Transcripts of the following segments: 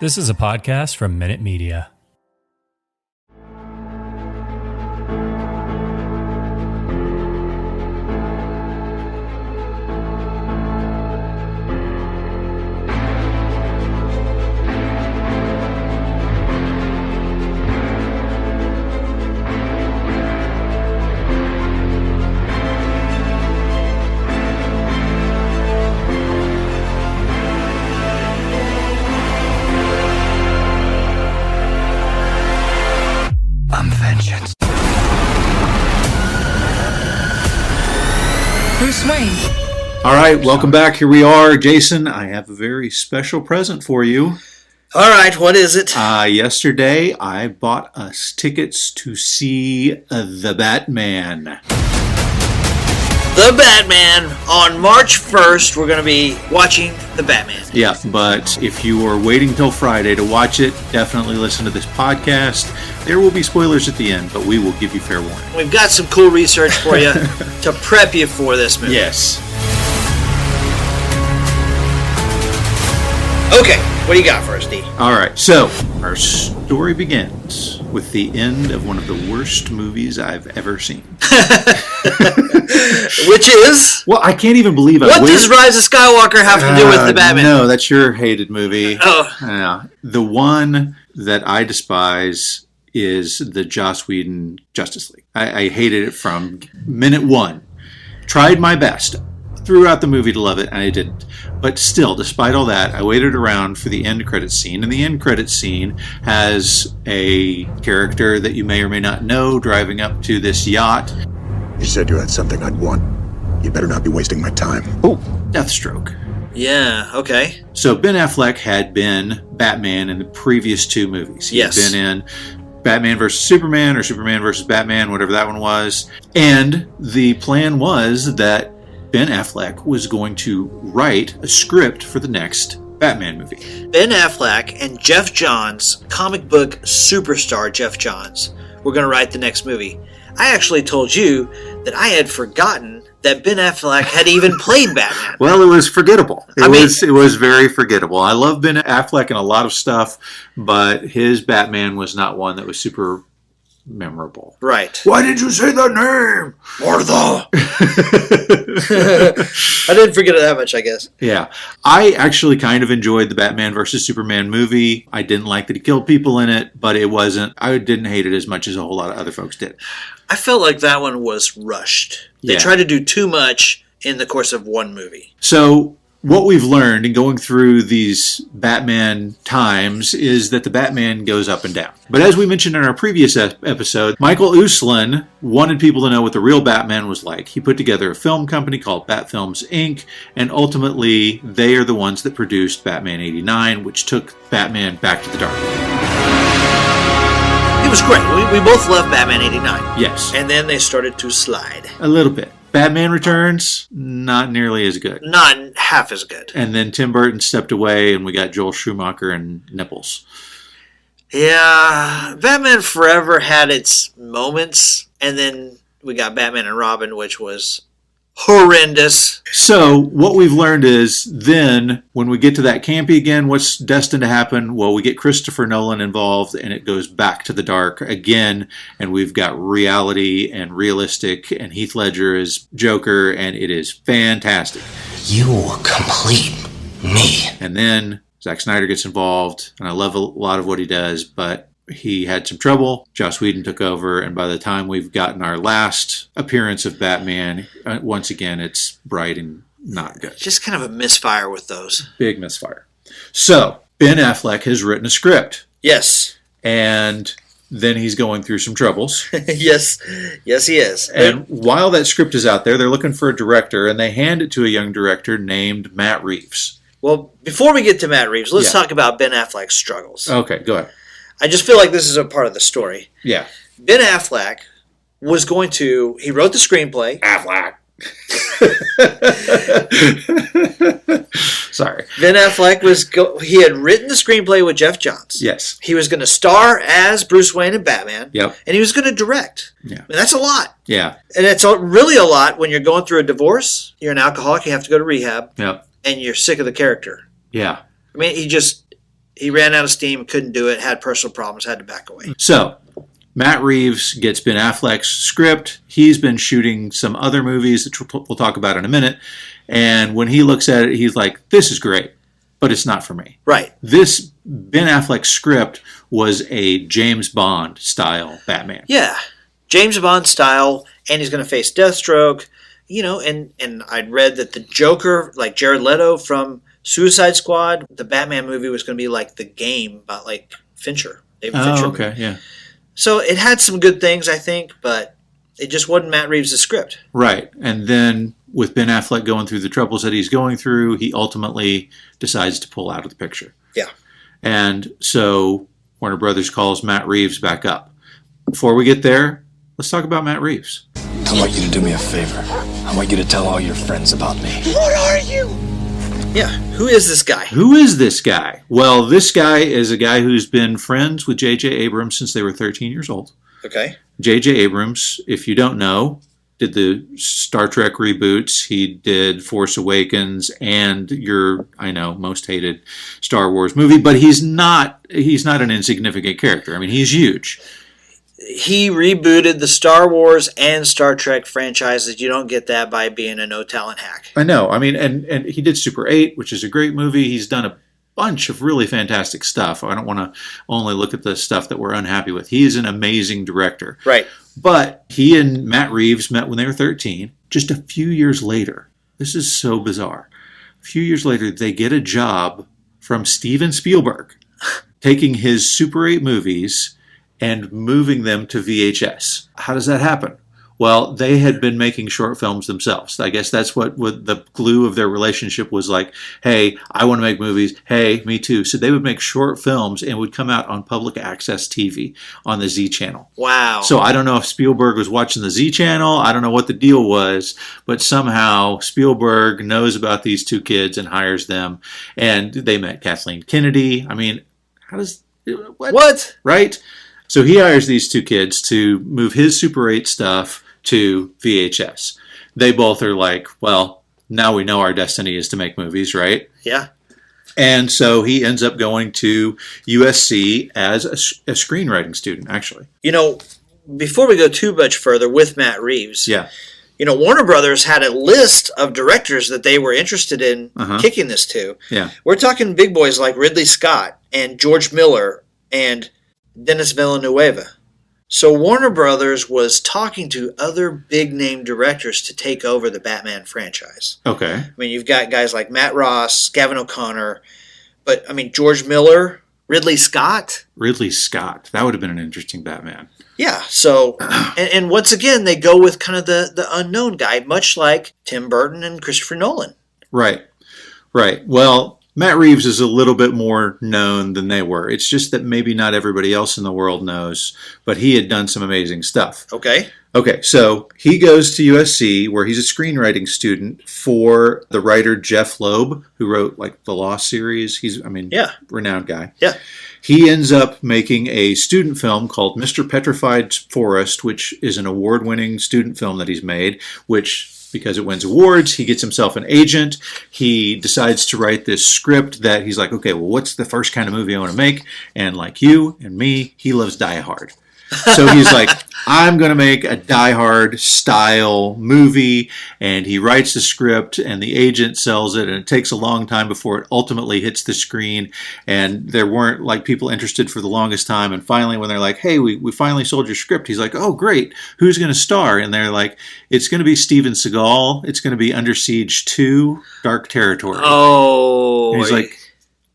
This is a podcast from Minute Media. Bruce Wayne. All right, welcome back. Here we are. Jason, I have a very special present for you. All right, what is it? Yesterday, I bought us tickets to see The Batman. The Batman. On March 1st, we're going to be watching The Batman. Yeah, but if you are waiting till Friday to watch it, definitely listen to this podcast. There will be spoilers at the end, but we will give you fair warning. We've got some cool research for you to prep you for this movie. Yes. Okay, what do you got for us, D? All right, so our story begins with the end of one of the worst movies I've ever seen. Which is? Well, I can't even believe What does Rise of Skywalker have to do with The Batman? No, that's your hated movie. Oh. Yeah. The one that I despise is the Joss Whedon Justice League. I hated it from minute one. Tried my best throughout the movie to love it, and I didn't. But still, despite all that, I waited around for the end credits scene, and the end credits scene has a character that you may or may not know driving up to this yacht. You said you had something I'd want. You better not be wasting my time. Oh, Deathstroke. Yeah, okay. So Ben Affleck had been Batman in the previous two movies. He'd Yes. been in Batman vs. Superman or Superman vs. Batman, whatever that one was. And the plan was that Ben Affleck was going to write a script for the next Batman movie. Ben Affleck and Jeff Johns, comic book superstar Jeff Johns, were going to write the next movie. I actually told you that I had forgotten that Ben Affleck had even played Batman. Well, it was forgettable. It I was very forgettable. I love Ben Affleck in a lot of stuff, but his Batman was not one that was super memorable. Right. Why did you say that name? Martha! I didn't forget it that much, I guess. Yeah. I actually kind of enjoyed the Batman versus Superman movie. I didn't like that he killed people in it, but I didn't hate it as much as a whole lot of other folks did. I felt like that one was rushed. They Yeah. tried to do too much in the course of one movie. So what we've learned in going through these Batman times is that the Batman goes up and down. But as we mentioned in our previous episode, Michael Uslan wanted people to know what the real Batman was like. He put together a film company called Bat Films Inc., and ultimately they are the ones that produced Batman 89, which took Batman back to the dark. It was great. We both loved Batman 89. Yes. And then they started to slide. A little bit. Batman Returns, not nearly as good. Not half as good. And then Tim Burton stepped away and we got Joel Schumacher and nipples. Yeah, Batman Forever had its moments, and then we got Batman and Robin, which was horrendous. So what we've learned is then when we get to that campy again, what's destined to happen? Well, we get Christopher Nolan involved and it goes back to the dark again, and we've got reality and realistic, and Heath Ledger is Joker, and it is fantastic. You complete me. And then Zack Snyder gets involved, and I love a lot of what he does, but he had some trouble. Joss Whedon took over, and by the time we've gotten our last appearance of Batman, once again, it's bright and not good. Just kind of a misfire with those. Big misfire. So, Ben Affleck has written a script, Yes. and then he's going through some troubles. Yes, he is. And while that script is out there, they're looking for a director, and they hand it to a young director named Matt Reeves. Well, before we get to Matt Reeves, let's Yeah. talk about Ben Affleck's struggles. Okay, go ahead. I just feel like this is a part of the story. Yeah. Ben Affleck was going to, he wrote the screenplay. Affleck. Sorry. Ben Affleck he had written the screenplay with Jeff Johns. Yes. He was going to star as Bruce Wayne in Batman. Yep. And he was going to direct. Yeah. And that's a lot. Yeah. And it's really a lot when you're going through a divorce, you're an alcoholic, you have to go to rehab, Yep. and you're sick of the character. Yeah. I mean, he ran out of steam, couldn't do it, had personal problems, had to back away. So, Matt Reeves gets Ben Affleck's script. He's been shooting some other movies that we'll talk about in a minute. And when he looks at it, he's like, this is great, but it's not for me. Right. This Ben Affleck script was a James Bond style Batman. Yeah. James Bond style, and he's going to face Deathstroke, you know, and I'd read that the Joker, like Jared Leto from Suicide Squad, the Batman movie was going to be like The Game about like Fincher. David Fincher. Oh, okay, yeah. So it had some good things, I think, but it just wasn't Matt Reeves' script. Right. And then with Ben Affleck going through the troubles that he's going through, he ultimately decides to pull out of the picture. Yeah. And so Warner Brothers calls Matt Reeves back up. Before we get there, let's talk about Matt Reeves. I want you to do me a favor. I want you to tell all your friends about me. Yeah. Who is this guy? Who is this guy? Well, this guy is a guy who's been friends with J.J. Abrams since they were 13 years old. Okay. J.J. Abrams, if you don't know, did the Star Trek reboots. He did Force Awakens and your, I know, most hated Star Wars movie, but he's not an insignificant character. I mean, he's huge. He rebooted the Star Wars and Star Trek franchises. You don't get that by being a no-talent hack. I know. I mean, and he did Super 8, which is a great movie. He's done a bunch of really fantastic stuff. I don't want to only look at the stuff that we're unhappy with. He is an amazing director. Right. But he and Matt Reeves met when they were 13. Just a few years later, this is so bizarre. A few years later, they get a job from Steven Spielberg, taking his Super 8 movies and moving them to VHS. How does that happen? Well, they had been making short films themselves. I guess that's what the glue of their relationship was like. Hey, I want to make movies. Hey, me too. So they would make short films and would come out on public access TV on the Z channel. Wow. So I don't know if Spielberg was watching the Z channel. I don't know what the deal was, but somehow Spielberg knows about these two kids and hires them. And they met Kathleen Kennedy. I mean, how does... What? Right? So he hires these two kids to move his Super 8 stuff to VHS. They both are like, well, now we know our destiny is to make movies, right? Yeah. And so he ends up going to USC as a screenwriting student, actually. You know, before we go too much further with Matt Reeves, Yeah. you know, Warner Brothers had a list of directors that they were interested in kicking this to. Yeah. We're talking big boys like Ridley Scott and George Miller and Denis Villeneuve. So Warner Brothers was talking to other big-name directors to take over the Batman franchise. Okay. I mean, you've got guys like Matt Ross, Gavin O'Connor, but, I mean, George Miller, Ridley Scott. Ridley Scott. That would have been an interesting Batman. Yeah, so, and once again, they go with kind of the unknown guy, much like Tim Burton and Christopher Nolan. Right. Right. Well, Matt Reeves is a little bit more known than they were. It's just that maybe not everybody else in the world knows, but he had done some amazing stuff. Okay. Okay, so he goes to USC where he's a screenwriting student for the writer Jeff Loeb, who wrote like the Lost series. He's, renowned guy. Yeah. He ends up making a student film called Mr. Petrified Forest, which is an award-winning student film that he's made, which... because it wins awards, he gets himself an agent. He decides to write this script that he's like, okay, well, what's the first kind of movie I want to make? And like you and me, he loves Die Hard. So he's like, I'm going to make a Die Hard style movie. And he writes the script and the agent sells it. And it takes a long time before it ultimately hits the screen. And there weren't like people interested for the longest time. And finally, when they're like, hey, we finally sold your script. He's like, oh, great. Who's going to star? And they're like, it's going to be Steven Seagal. It's going to be Under Siege 2, Dark Territory. Oh. And he's like,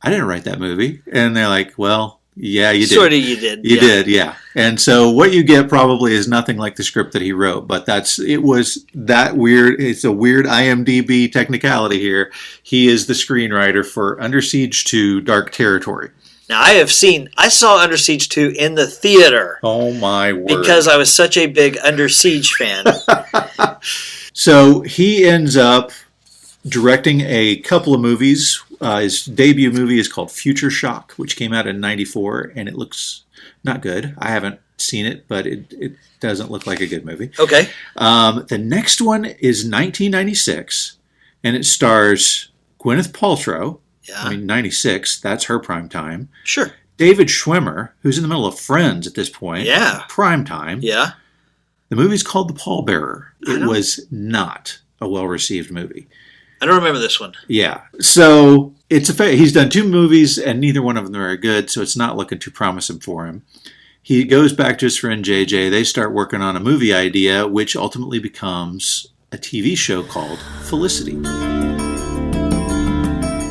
I didn't write that movie. And they're like, well, yeah, you did. Sort of you did. You did, yeah. And so what you get probably is nothing like the script that he wrote, but it was that weird. It's a weird IMDb technicality here. He is the screenwriter for Under Siege 2, Dark Territory. Now, I saw Under Siege 2 in the theater. Oh my word. Because I was such a big Under Siege fan. So he ends up directing a couple of movies. His debut movie is called Future Shock, which came out in '94, and it looks not good. I haven't seen it, but it doesn't look like a good movie. Okay. The next one is 1996, and it stars Gwyneth Paltrow, Yeah. I mean, 96, that's her prime time. Sure. David Schwimmer, who's in the middle of Friends at this point. Yeah. Prime time. Yeah. The movie's called The Pallbearer. I It know. was not a well-received movie. I don't remember this one. Yeah. So he's done 2 movies, and neither one of them are very good, so it's not looking too promising for him. He goes back to his friend JJ. They start working on a movie idea, which ultimately becomes a TV show called Felicity.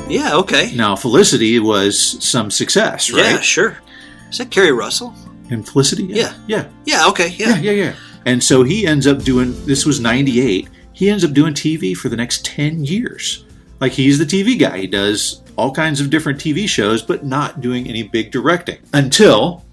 Yeah, okay. Now, Felicity was some success, right? Yeah, sure. Is that Kerry Russell? And Felicity? Yeah. Yeah. Yeah, okay, yeah. Yeah. And so he ends up doing, this was 98, he ends up doing TV for the next 10 years. Like, he's the TV guy. He does all kinds of different TV shows, but not doing any big directing. Until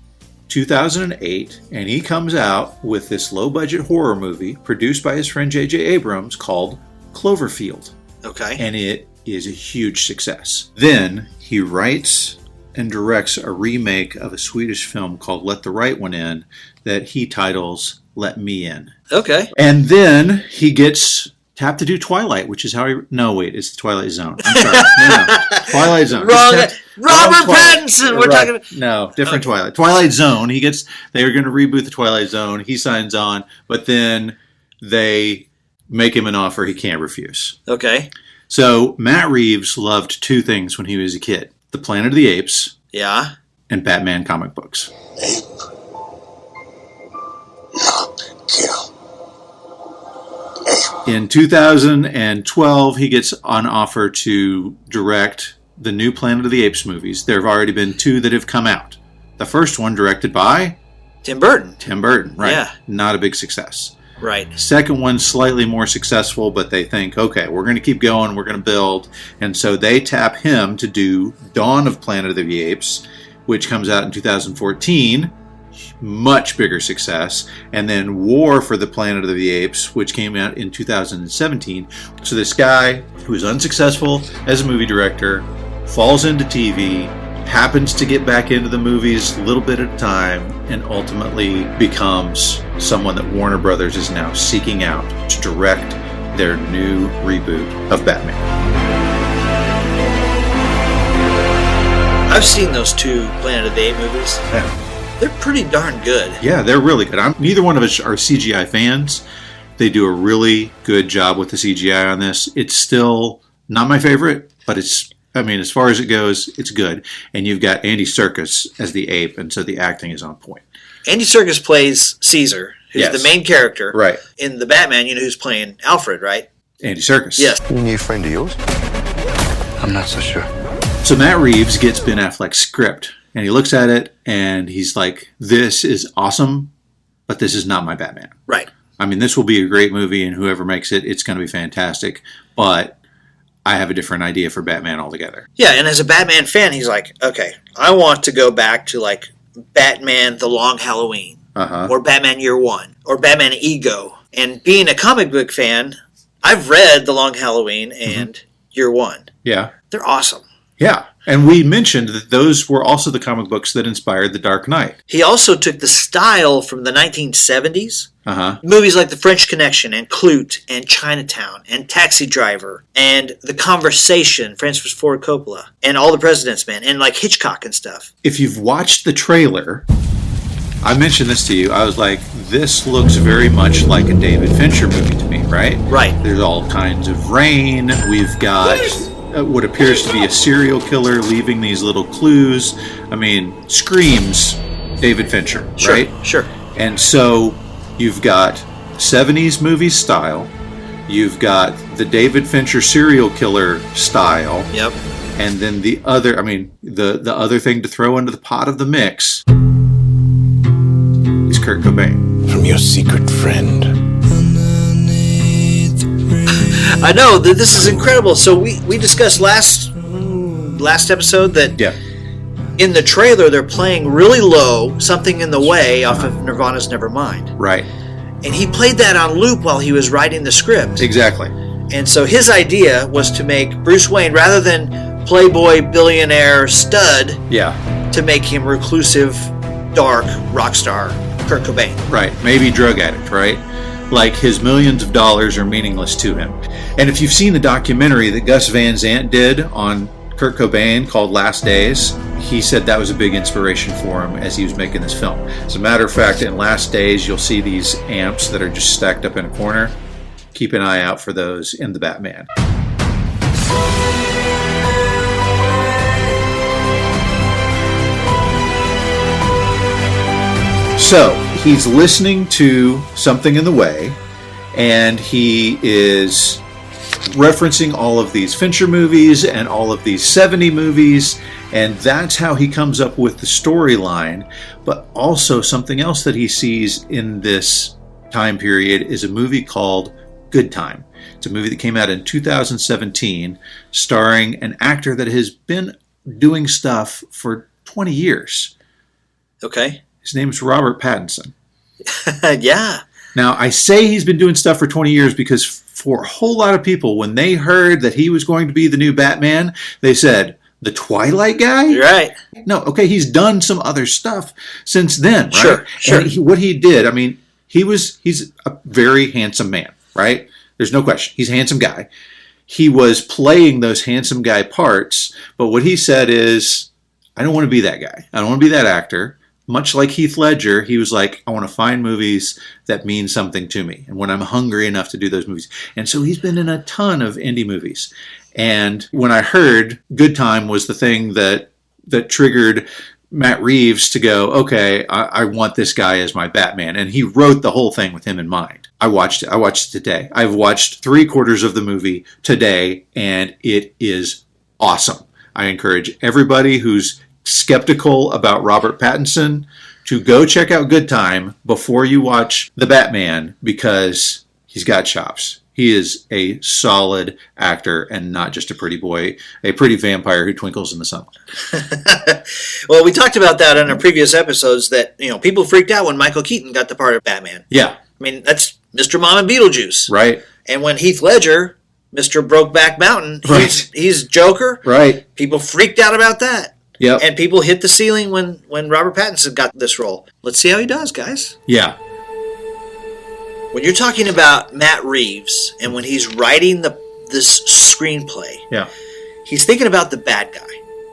2008, and he comes out with this low-budget horror movie produced by his friend J.J. Abrams called Cloverfield. Okay. And it is a huge success. Then he writes and directs a remake of a Swedish film called Let the Right One In that he titles Let Me In. Okay. And then he gets tapped to do Twilight, which is how he... No, wait, it's the Twilight Zone. I'm sorry. No. Twilight Zone. Wrong. Robert Pattinson! We're talking about... No, different Twilight. Twilight Zone. They were going to reboot the Twilight Zone. He signs on, but then they make him an offer he can't refuse. Okay. So Matt Reeves loved 2 things when he was a kid. The Planet of the Apes Yeah. and Batman comic books. Ape. Lock, kill. Ape. In 2012, he gets an offer to direct the new Planet of the Apes movies. There have already been 2 that have come out. The first one directed by Tim Burton. Tim Burton, right? Yeah. Not a big success. Right. Second one, slightly more successful, but they think, okay, we're going to keep going, we're going to build. And so they tap him to do Dawn of Planet of the Apes, which comes out in 2014. Much bigger success. And then War for the Planet of the Apes, which came out in 2017. So this guy who is unsuccessful as a movie director falls into TV, happens to get back into the movies a little bit at a time, and ultimately becomes someone that Warner Brothers is now seeking out to direct their new reboot of Batman. I've seen those 2 Planet of the Apes movies. Yeah. They're pretty darn good. Yeah, they're really good. Neither one of us are CGI fans. They do a really good job with the CGI on this. It's still not my favorite, but as far as it goes, it's good. And you've got Andy Serkis as the ape, and so the acting is on point. Andy Serkis plays Caesar, who's Yes. the main character. Right. In the Batman, you know who's playing Alfred, right? Andy Serkis. Yes. Isn't he a friend of yours? I'm not so sure. So Matt Reeves gets Ben Affleck's script, and he looks at it, and he's like, this is awesome, but this is not my Batman. Right. I mean, this will be a great movie, and whoever makes it, it's going to be fantastic, but I have a different idea for Batman altogether. Yeah, and as a Batman fan, he's like, okay, I want to go back to like Batman The Long Halloween, or Batman Year One, or Batman Ego. And being a comic book fan, I've read The Long Halloween and Year One. Yeah. They're awesome. Yeah. And we mentioned that those were also the comic books that inspired The Dark Knight. He also took the style from the 1970s. Uh-huh. Movies like The French Connection and Clute and Chinatown and Taxi Driver and The Conversation, Francis Ford Coppola, and All the President's Men, and like Hitchcock and stuff. If you've watched the trailer, I mentioned this to you, I was like, this looks very much like a David Fincher movie to me, right? Right. There's all kinds of rain. We've got what appears to be a serial killer leaving these little clues. I mean, screams David Fincher, Sure, right? sure. And so you've got 70s movie style. You've got the David Fincher serial killer style. Yep. And then the other, the other thing to throw into the pot of the mix is Kurt Cobain. From your secret friend. I know that this is incredible. So we discussed last episode that Yeah. in the trailer they're playing really low Something in the Way off of Nirvana's Nevermind. Right. And he played that on loop while he was writing the script. Exactly. And so his idea was to make Bruce Wayne, rather than playboy billionaire stud, Yeah. to make him reclusive, dark rock star Kurt Cobain. Right. Maybe drug addict, right? Like his millions of dollars are meaningless to him. And if you've seen the documentary that Gus Van Sant did on Kurt Cobain called Last Days. He said that was a big inspiration for him as he was making this film. As a matter of fact, in Last Days, you'll see these amps that are just stacked up in a corner. Keep an eye out for those in the Batman. So, he's listening to Something in the Way, and he is referencing all of these Fincher movies and all of these 70 movies, and that's how he comes up with the storyline. But also something else that he sees in this time period is a movie called Good Time. It's a movie that came out in 2017 starring an actor that has been doing stuff for 20 years. Okay. His name is Robert Pattinson. Yeah. Now, I say he's been doing stuff for 20 years because for a whole lot of people, when they heard that he was going to be the new Batman, they said, the Twilight guy? You're right. No, okay, he's done some other stuff since then, right? Sure. And what he did, I mean, he's a very handsome man, right? There's no question. He's a handsome guy. He was playing those handsome guy parts, but what he said is, I don't want to be that guy. I don't want to be that actor. Much like Heath Ledger, he was like, I want to find movies that mean something to me, and when I'm hungry enough to do those movies. And so he's been in a ton of indie movies. And when I heard Good Time was the thing that triggered Matt Reeves to go, okay, I want this guy as my Batman. And he wrote the whole thing with him in mind. I watched it today. I've watched 3/4 of the movie today, and it is awesome. I encourage everybody who's skeptical about Robert Pattinson to go check out Good Time before you watch The Batman, because he's got chops. He is a solid actor and not just a pretty boy, a pretty vampire who twinkles in the sunlight. Well, we talked about that in our previous episodes that, people freaked out when Michael Keaton got the part of Batman. Yeah. I mean, that's Mr. Mom and Beetlejuice. Right. And when Heath Ledger, Mr. Brokeback Mountain, Right. he's Joker. Right. People freaked out about that. Yep. And people hit the ceiling when Robert Pattinson got this role. Let's see how he does, guys. Yeah. When you're talking about Matt Reeves and when he's writing this screenplay, Yeah. he's thinking about the bad guy.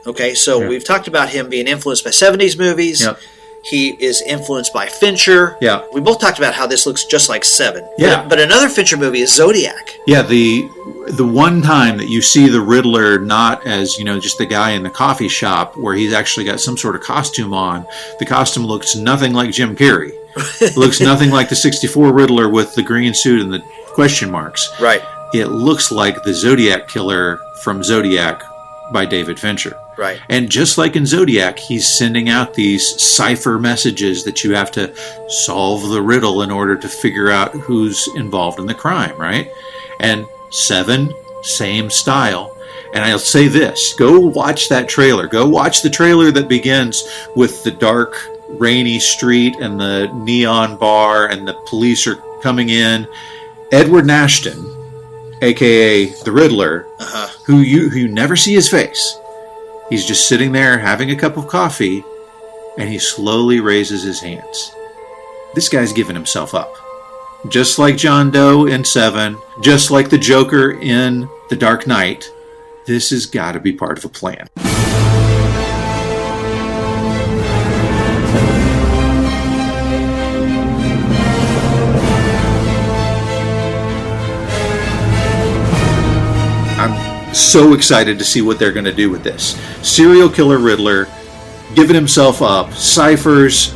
Okay, so Yeah. we've talked about him being influenced by 70s movies. Yep. He is influenced by Fincher. Yeah. We both talked about how this looks just like Seven. Yeah. But another Fincher movie is Zodiac. Yeah, the one time that you see the Riddler not as, just the guy in the coffee shop where he's actually got some sort of costume on, the costume looks nothing like Jim Carrey. It looks nothing like the 64 Riddler with the green suit and the question marks. Right. It looks like the Zodiac Killer from Zodiac by David Fincher. Right. And just like in Zodiac, he's sending out these cipher messages that you have to solve the riddle in order to figure out who's involved in the crime, right? And Seven, same style. And I'll say this, go watch that trailer. Go watch the trailer that begins with the dark, rainy street and the neon bar and the police are coming in. Edward Nashton, a.k.a. the Riddler, who you never see his face. He's just sitting there having a cup of coffee, and he slowly raises his hands. This guy's giving himself up. Just like John Doe in Seven, just like the Joker in The Dark Knight, this has got to be part of a plan. I'm so excited to see what they're going to do with this. Serial killer Riddler, giving himself up, ciphers,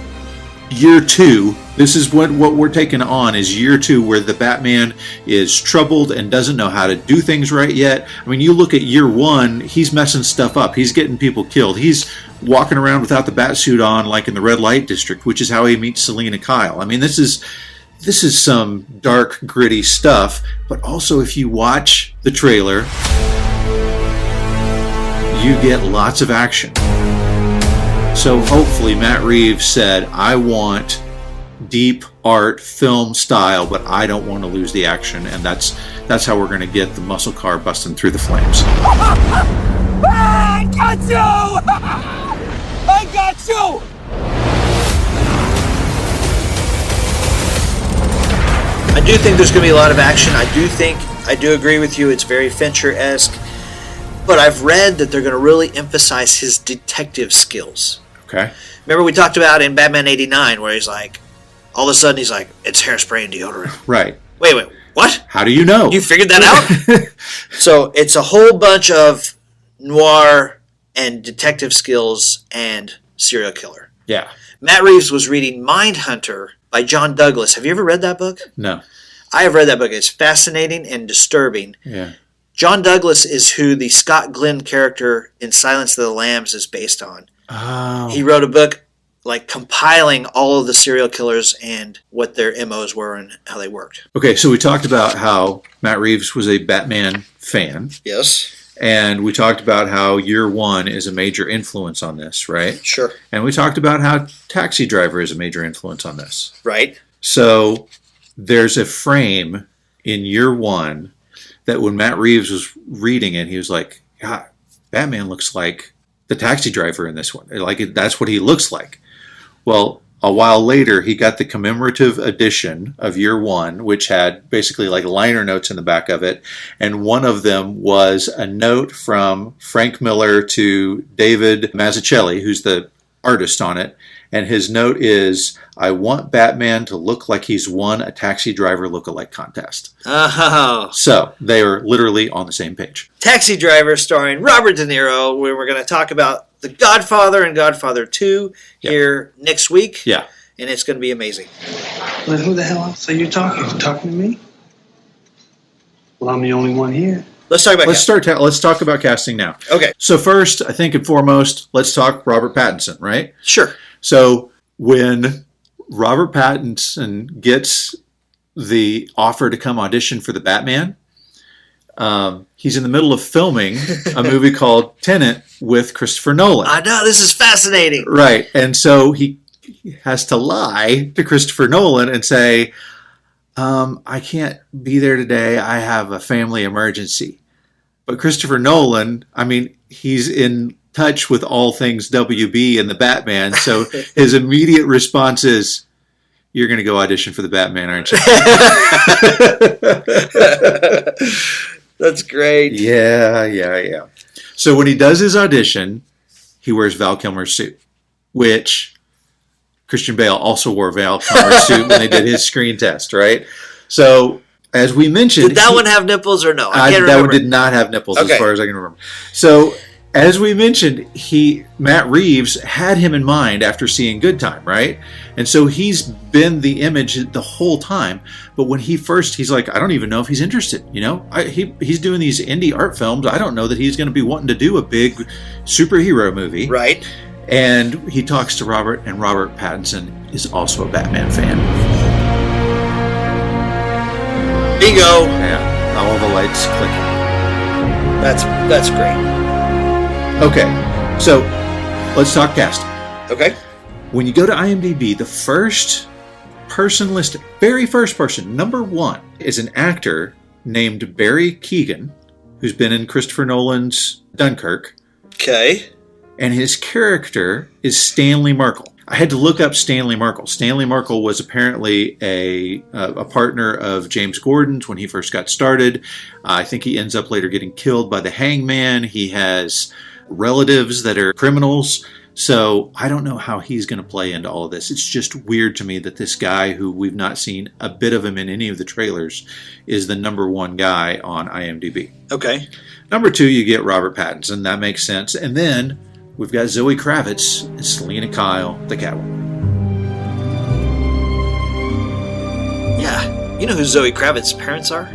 year 2. This is what we're taking on is year 2, where the Batman is troubled and doesn't know how to do things right yet. I mean, you look at year 1, he's messing stuff up. He's getting people killed. He's walking around without the bat suit on, like in the Red Light District, which is how he meets Selena Kyle. I mean, this is some dark, gritty stuff. But also, if you watch the trailer, you get lots of action. So hopefully Matt Reeves said, I want deep art film style, but I don't want to lose the action, and that's how we're going to get the muscle car busting through the flames. I got you! I got you! I do think there's going to be a lot of action. I do agree with you. It's very Fincher-esque. but I've read that they're going to really emphasize his detective skills. Okay. Remember we talked about in Batman 89 where he's like, all of a sudden he's like, it's hairspray and deodorant. Right. Wait, what? How do you know? You figured that out? So it's a whole bunch of noir and detective skills and serial killer. Yeah. Matt Reeves was reading Mindhunter by John Douglas. Have you ever read that book? No. I have read that book. It's fascinating and disturbing. Yeah. John Douglas is who the Scott Glenn character in Silence of the Lambs is based on. Oh. He wrote a book like compiling all of the serial killers and what their MOs were and how they worked. Okay, so we talked about how Matt Reeves was a Batman fan. Yes. And we talked about how Year One is a major influence on this, right? Sure. And we talked about how Taxi Driver is a major influence on this. Right. So there's a frame in Year One that when Matt Reeves was reading it, he was like, God, Batman looks like the taxi driver in this one. Like, that's what he looks like. Well, a while later, he got the commemorative edition of Year One, which had basically like liner notes in the back of it. And one of them was a note from Frank Miller to David Mazzucchelli, who's the artist on it. And his note is, I want Batman to look like he's won a taxi driver lookalike contest. Oh. So they are literally on the same page. Taxi Driver starring Robert De Niro, where we're going to talk about The Godfather and Godfather 2 here next week. Yeah. And it's going to be amazing. Well, who the hell else are you talking? You talking to me? Well, I'm the only one here. Let's talk about Let's talk about casting now. Okay. So first, I think and foremost, let's talk Robert Pattinson, right? Sure. So when Robert Pattinson gets the offer to come audition for the Batman, he's in the middle of filming a movie called Tenet with Christopher Nolan. I know, this is fascinating. Right. And so he has to lie to Christopher Nolan and say, I can't be there today. I have a family emergency. But Christopher Nolan, I mean, he's in touch with all things WB and the Batman. So his immediate response is, you're going to go audition for the Batman, aren't you? That's great. Yeah. So when he does his audition, he wears Val Kilmer's suit, which Christian Bale also wore Val Kilmer's suit when they did his screen test, right? So as we mentioned... Did that one have nipples or no? I can't remember. That one did not have nipples as far as I can remember. So as we mentioned, Matt Reeves had him in mind after seeing Good Time, right? And so he's been the image the whole time. But when he's like, I don't even know if he's interested. You know, he's doing these indie art films. I don't know that he's going to be wanting to do a big superhero movie. Right. And he talks to Robert, and Robert Pattinson is also a Batman fan. Bingo. Yeah, all the lights clicking. That's great. Okay, so let's talk casting. Okay. When you go to IMDb, the first person listed, very first person, number one, is an actor named Barry Keoghan, who's been in Christopher Nolan's Dunkirk. Okay. And his character is Stanley Merkel. I had to look up Stanley Merkel. Stanley Merkel was apparently a partner of James Gordon's when he first got started. I think he ends up later getting killed by the hangman. He has relatives that are criminals. So I don't know how he's going to play into all of this. It's just weird to me that this guy, who we've not seen a bit of him in any of the trailers, is the number one guy on IMDb. Okay. Number two, you get Robert Pattinson. That makes sense. And then we've got Zoe Kravitz and Selena Kyle, the Catwoman. Yeah. You know who Zoe Kravitz's parents are?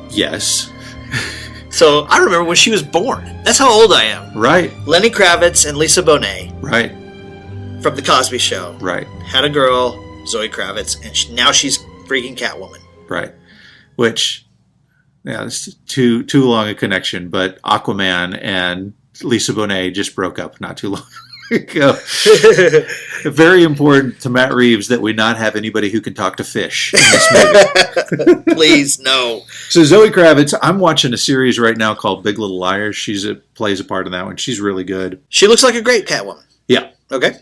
Yes. So I remember when she was born. That's how old I am. Right. Lenny Kravitz and Lisa Bonet Right. from The Cosby Show Right. had a girl, Zoe Kravitz, and now she's freaking Catwoman. Right. Which, yeah, it's too long a connection, but Aquaman and Lisa Bonet just broke up not too long ago. Very important to Matt Reeves that we not have anybody who can talk to fish in this movie. Please, no. So Zoe Kravitz, I'm watching a series right now called Big Little Liars. She plays a part in that one. She's really good. She looks like a great Catwoman. Yeah. Okay.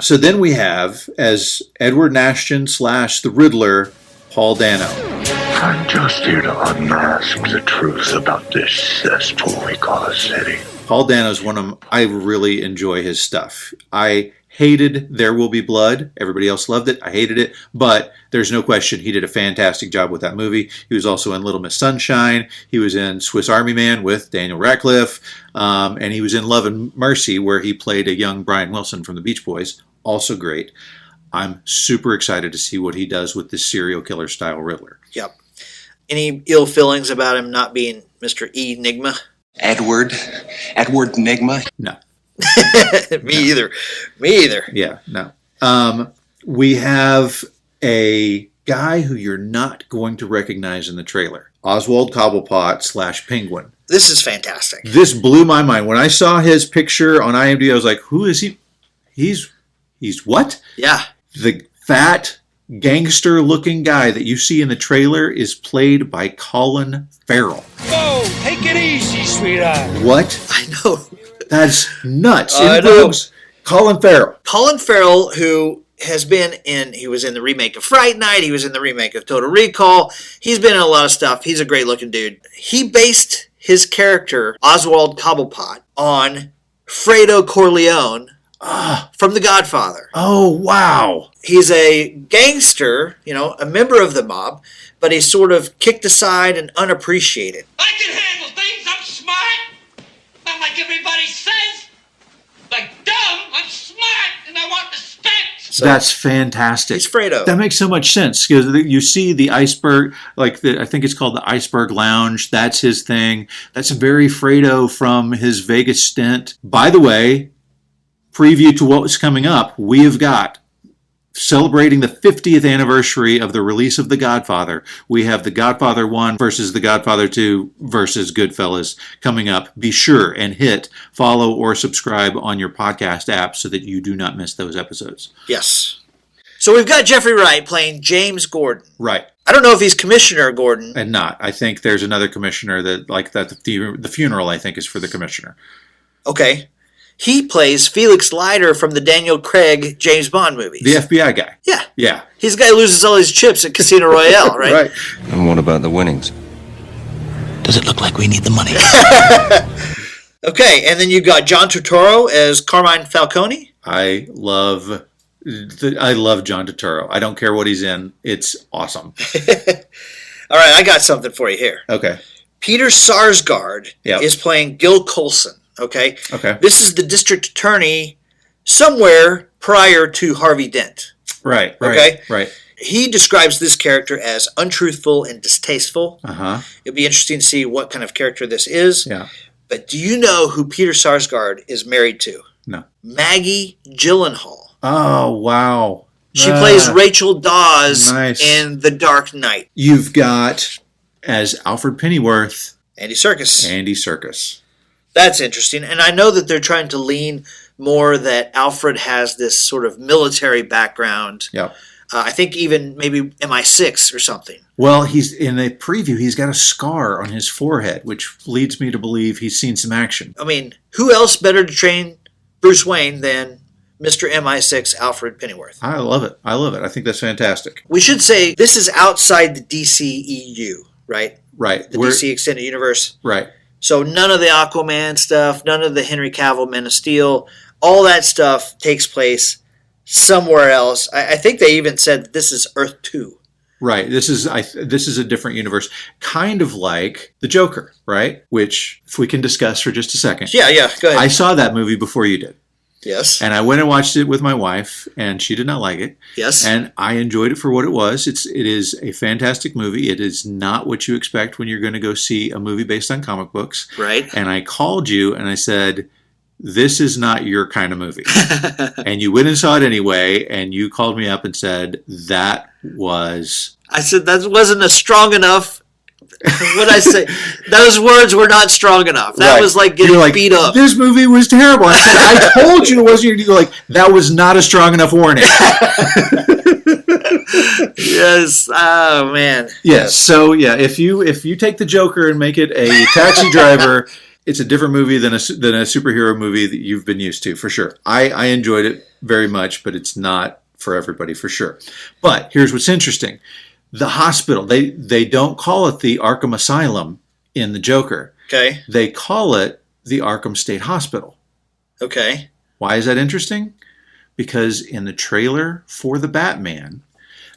So then we have, as Edward Nashton / the Riddler, Paul Dano. I'm just here to unmask the truth about this cesspool we call a city. Paul Dano's I really enjoy his stuff. I hated There Will Be Blood. Everybody else loved it. I hated it. But there's no question he did a fantastic job with that movie. He was also in Little Miss Sunshine. He was in Swiss Army Man with Daniel Radcliffe. And he was in Love and Mercy, where he played a young Brian Wilson from the Beach Boys. Also great. I'm super excited to see what he does with this serial killer style Riddler. Yep. Any ill feelings about him not being Mr. Enigma? Edward Nigma. No. Me either. Yeah, no. We have a guy who you're not going to recognize in the trailer. Oswald Cobblepot / Penguin. This is fantastic. This blew my mind. When I saw his picture on IMDb, I was like, who is he? He's what? Yeah. The fat, gangster-looking guy that you see in the trailer is played by Colin Farrell. Whoa, take it easy, sweetheart. What? I know. That's nuts. I In know. Boobs, Colin Farrell. Colin Farrell, who he was in the remake of Fright Night, he was in the remake of Total Recall, he's been in a lot of stuff. He's a great looking dude. He based his character, Oswald Cobblepot, on Fredo Corleone from The Godfather. Oh, wow. He's a gangster, a member of the mob, but he's sort of kicked aside and unappreciated. I can handle things. I'm smart. Not like everybody says. Like dumb. I'm smart and I want respect. So That's fantastic. he's Fredo. That makes so much sense because you see the iceberg, I think it's called the Iceberg Lounge. That's his thing. That's very Fredo from his Vegas stint. By the way, preview to what was coming up, we have got, celebrating the 50th anniversary of the release of The Godfather, we have The Godfather 1 versus The Godfather 2 versus Goodfellas coming up. Be sure and hit follow or subscribe on your podcast app so that you do not miss those episodes. Yes. So we've got Jeffrey Wright playing James Gordon. Right. I don't know if he's Commissioner Gordon. And not. I think there's another commissioner the funeral, I think, is for the commissioner. Okay. He plays Felix Leiter from the Daniel Craig James Bond movies. The FBI guy. Yeah. Yeah. He's the guy who loses all his chips at Casino Royale, right? Right. And what about the winnings? Does it look like we need the money? Okay, and then you got John Turturro as Carmine Falcone. I love John Turturro. I don't care what he's in. It's awesome. All right, I got something for you here. Okay. Peter Sarsgaard Yep. is playing Gil Coulson. Okay. This is the district attorney somewhere prior to Harvey Dent. Right. Okay. Right. He describes this character as untruthful and distasteful. Uh-huh. It'll be interesting to see what kind of character this is. Yeah. But do you know who Peter Sarsgaard is married to? No. Maggie Gyllenhaal. Oh, wow. She plays Rachel Dawes nice. in The Dark Knight. You've got, as Alfred Pennyworth, Andy Serkis. Andy Serkis. That's interesting. And I know that they're trying to lean more that Alfred has this sort of military background. Yeah. I think even maybe MI6 or something. Well, he's in the preview, he's got a scar on his forehead, which leads me to believe he's seen some action. I mean, who else better to train Bruce Wayne than Mr. MI6 Alfred Pennyworth? I love it. I think that's fantastic. We should say this is outside the DCEU, right? Right. The DC Extended Universe. Right. So none of the Aquaman stuff, none of the Henry Cavill Men of Steel, all that stuff takes place somewhere else. I think they even said that this is Earth 2. Right. This is a different universe, kind of like The Joker, right? Which, if we can discuss for just a second. Yeah, go ahead. I saw that movie before you did. Yes. And I went and watched it with my wife, and she did not like it. Yes. And I enjoyed it for what it was. It is a fantastic movie. It is not what you expect when you're going to go see a movie based on comic books. Right. And I called you and I said, this is not your kind of movie. And you went and saw it anyway, and you called me up and said, that was... I said, that wasn't a strong enough... What I say? Those words were not strong enough. That Right. was like getting beat up. This movie was terrible. I said, I told you it wasn't. You're like, that was not a strong enough warning. Yes. Oh man. Yes. So yeah, if you take the Joker and make it a taxi driver, it's a different movie than a superhero movie that you've been used to, for sure. I enjoyed it very much, but it's not for everybody, for sure. But here's what's interesting. The hospital. They don't call it the Arkham Asylum in the Joker. Okay. They call it the Arkham State Hospital. Okay. Why is that interesting? Because in the trailer for the Batman,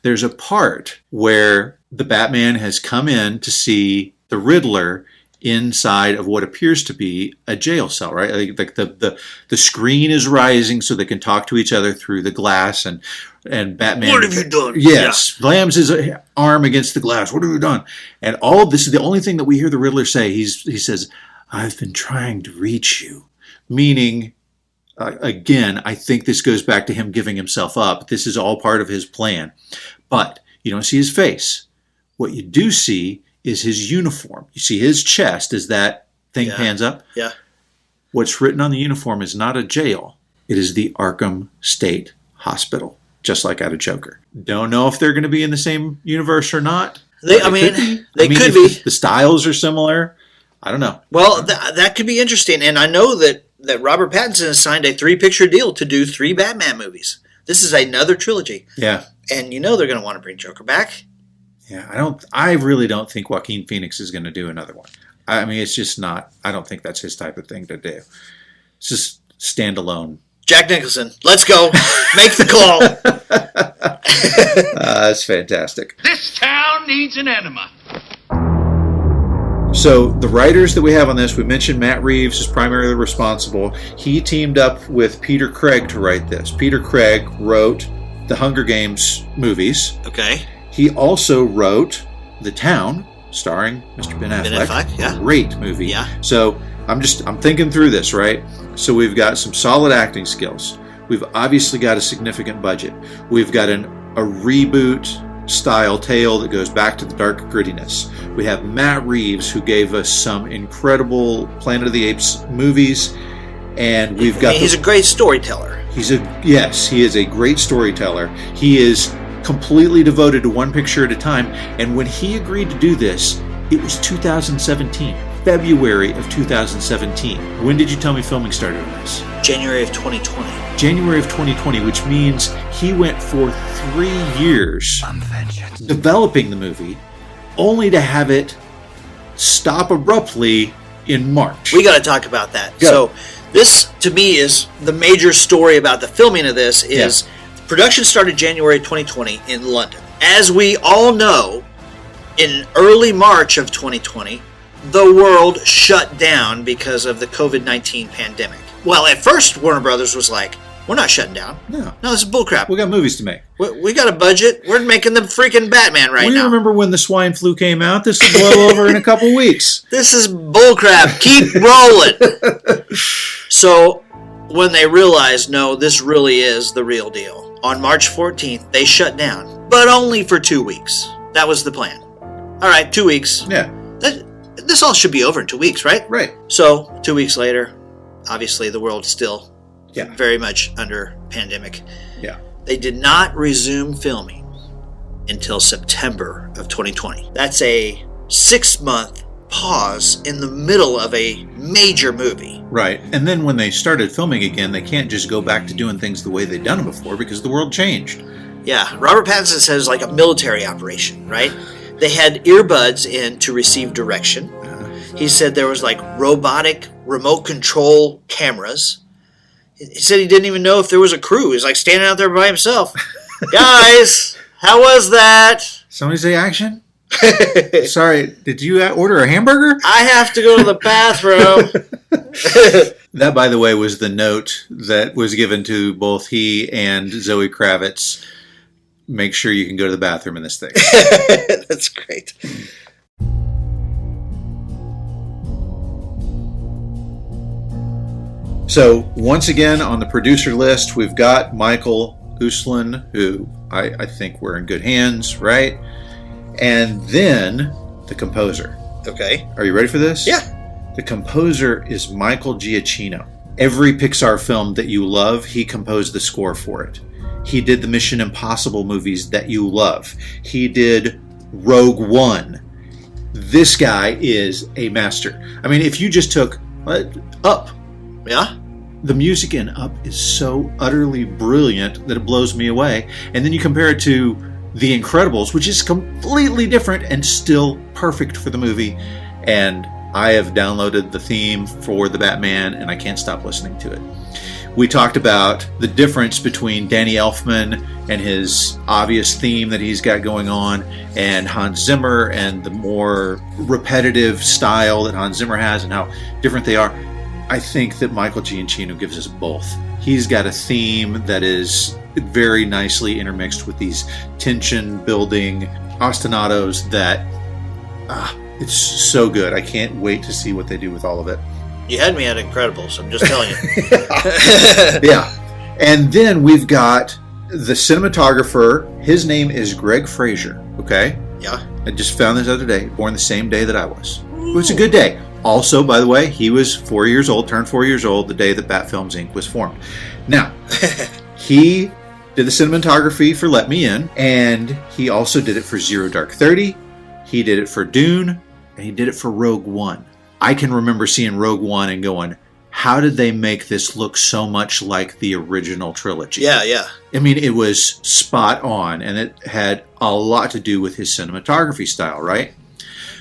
there's a part where the Batman has come in to see the Riddler inside of what appears to be a jail cell, right? Like the screen is rising so they can talk to each other through the glass, and Batman. What have you done? Yes, slams his arm against the glass. What have you done? And all of this is the only thing that we hear the Riddler say. He says, "I've been trying to reach you," meaning. Again, I think this goes back to him giving himself up. This is all part of his plan. But you don't see his face. What you do see is his uniform. You see his chest as that thing pans up. Yeah. What's written on the uniform is not a jail. It is the Arkham State Hospital, just like out of Joker. Don't know if they're going to be in the same universe or not. They could be. The styles are similar. I don't know. Well, that could be interesting. And I know that Robert Pattinson has signed a 3-picture deal to do 3 Batman movies. This is another trilogy. Yeah. And you know they're going to want to bring Joker back. Yeah, I really don't think Joaquin Phoenix is going to do another one. I mean, it's just not. I don't think that's his type of thing to do. It's just standalone. Jack Nicholson, let's go. Make the call. That's fantastic. This town needs an enema. So the writers that we have on this, we mentioned Matt Reeves is primarily responsible. He teamed up with Peter Craig to write this. Peter Craig wrote the Hunger Games movies. Okay. He also wrote The Town, starring Mr. Ben Affleck. Ben Affleck, yeah. Great movie. Yeah. So I'm thinking through this, right? So we've got some solid acting skills. We've obviously got a significant budget. We've got a reboot style tale that goes back to the dark grittiness. We have Matt Reeves, who gave us some incredible Planet of the Apes movies, and we've got. He's a great storyteller. He is a great storyteller. He is completely devoted to one picture at a time. And when he agreed to do this, it was 2017, February of 2017. When did you tell me filming started on this? January of 2020. January of 2020, which means he went for 3 years developing the movie, only to have it stop abruptly in March. We got to talk about that. Go. So this, to me, is the major story about the filming of this. Is production started January 2020 in London. As we all know, in early March of 2020, the world shut down because of the COVID-19 pandemic. Well, at first, Warner Brothers was like, we're not shutting down. No, this is bullcrap. We got movies to make. We got a budget. We're making the freaking Batman right now. We remember when the swine flu came out. This will blow over in a couple weeks. This is bullcrap. Keep rolling. So when they realized, no, this really is the real deal, on March 14th, they shut down, but only for 2 weeks. That was the plan. All right, 2 weeks. Yeah. This all should be over in 2 weeks, right? Right. So 2 weeks later, obviously the world's still very much under pandemic. Yeah. They did not resume filming until September of 2020. That's a 6-month pause in the middle of a major movie. Right. And then when they started filming again, they can't just go back to doing things the way they'd done them before because the world changed. Yeah. Robert Pattinson says like a military operation, right? They had earbuds in to receive direction. He said there was like robotic remote control cameras. He said he didn't even know if there was a crew. He's like standing out there by himself. Guys, how was that? Somebody say action? Sorry, did you order a hamburger? I have to go to the bathroom. That, by the way, was the note that was given to both he and Zoe Kravitz. Make sure you can go to the bathroom in this thing. That's great. So, once again, on the producer list, we've got Michael Uslan, who I think we're in good hands, right? And then the composer. Okay. Are you ready for this? Yeah. The composer is Michael Giacchino. Every Pixar film that you love, he composed the score for it. He did the Mission Impossible movies that you love. He did Rogue One. This guy is a master. I mean, if you just took Up. Yeah? The music in Up is so utterly brilliant that it blows me away. And then you compare it to The Incredibles, which is completely different and still perfect for the movie. And I have downloaded the theme for the Batman, and I can't stop listening to it. We talked about the difference between Danny Elfman and his obvious theme that he's got going on, and Hans Zimmer, and the more repetitive style that Hans Zimmer has and how different they are. I think that Michael Giacchino gives us both. He's got a theme that is very nicely intermixed with these tension-building ostinatos that it's so good. I can't wait to see what they do with all of it. You had me at Incredibles, I'm just telling you. Yeah. And then we've got the cinematographer. His name is Greg Fraser, okay? Yeah. I just found this other day, born the same day that I was. It was a good day. Also, by the way, he was 4 years old, turned 4 years old the day that Bat Films Inc. was formed. Now, he did the cinematography for Let Me In, and he also did it for Zero Dark 30. He did it for Dune, and he did it for Rogue One. I can remember seeing Rogue One and going, how did they make this look so much like the original trilogy? Yeah, yeah. I mean, it was spot on, and it had a lot to do with his cinematography style, right?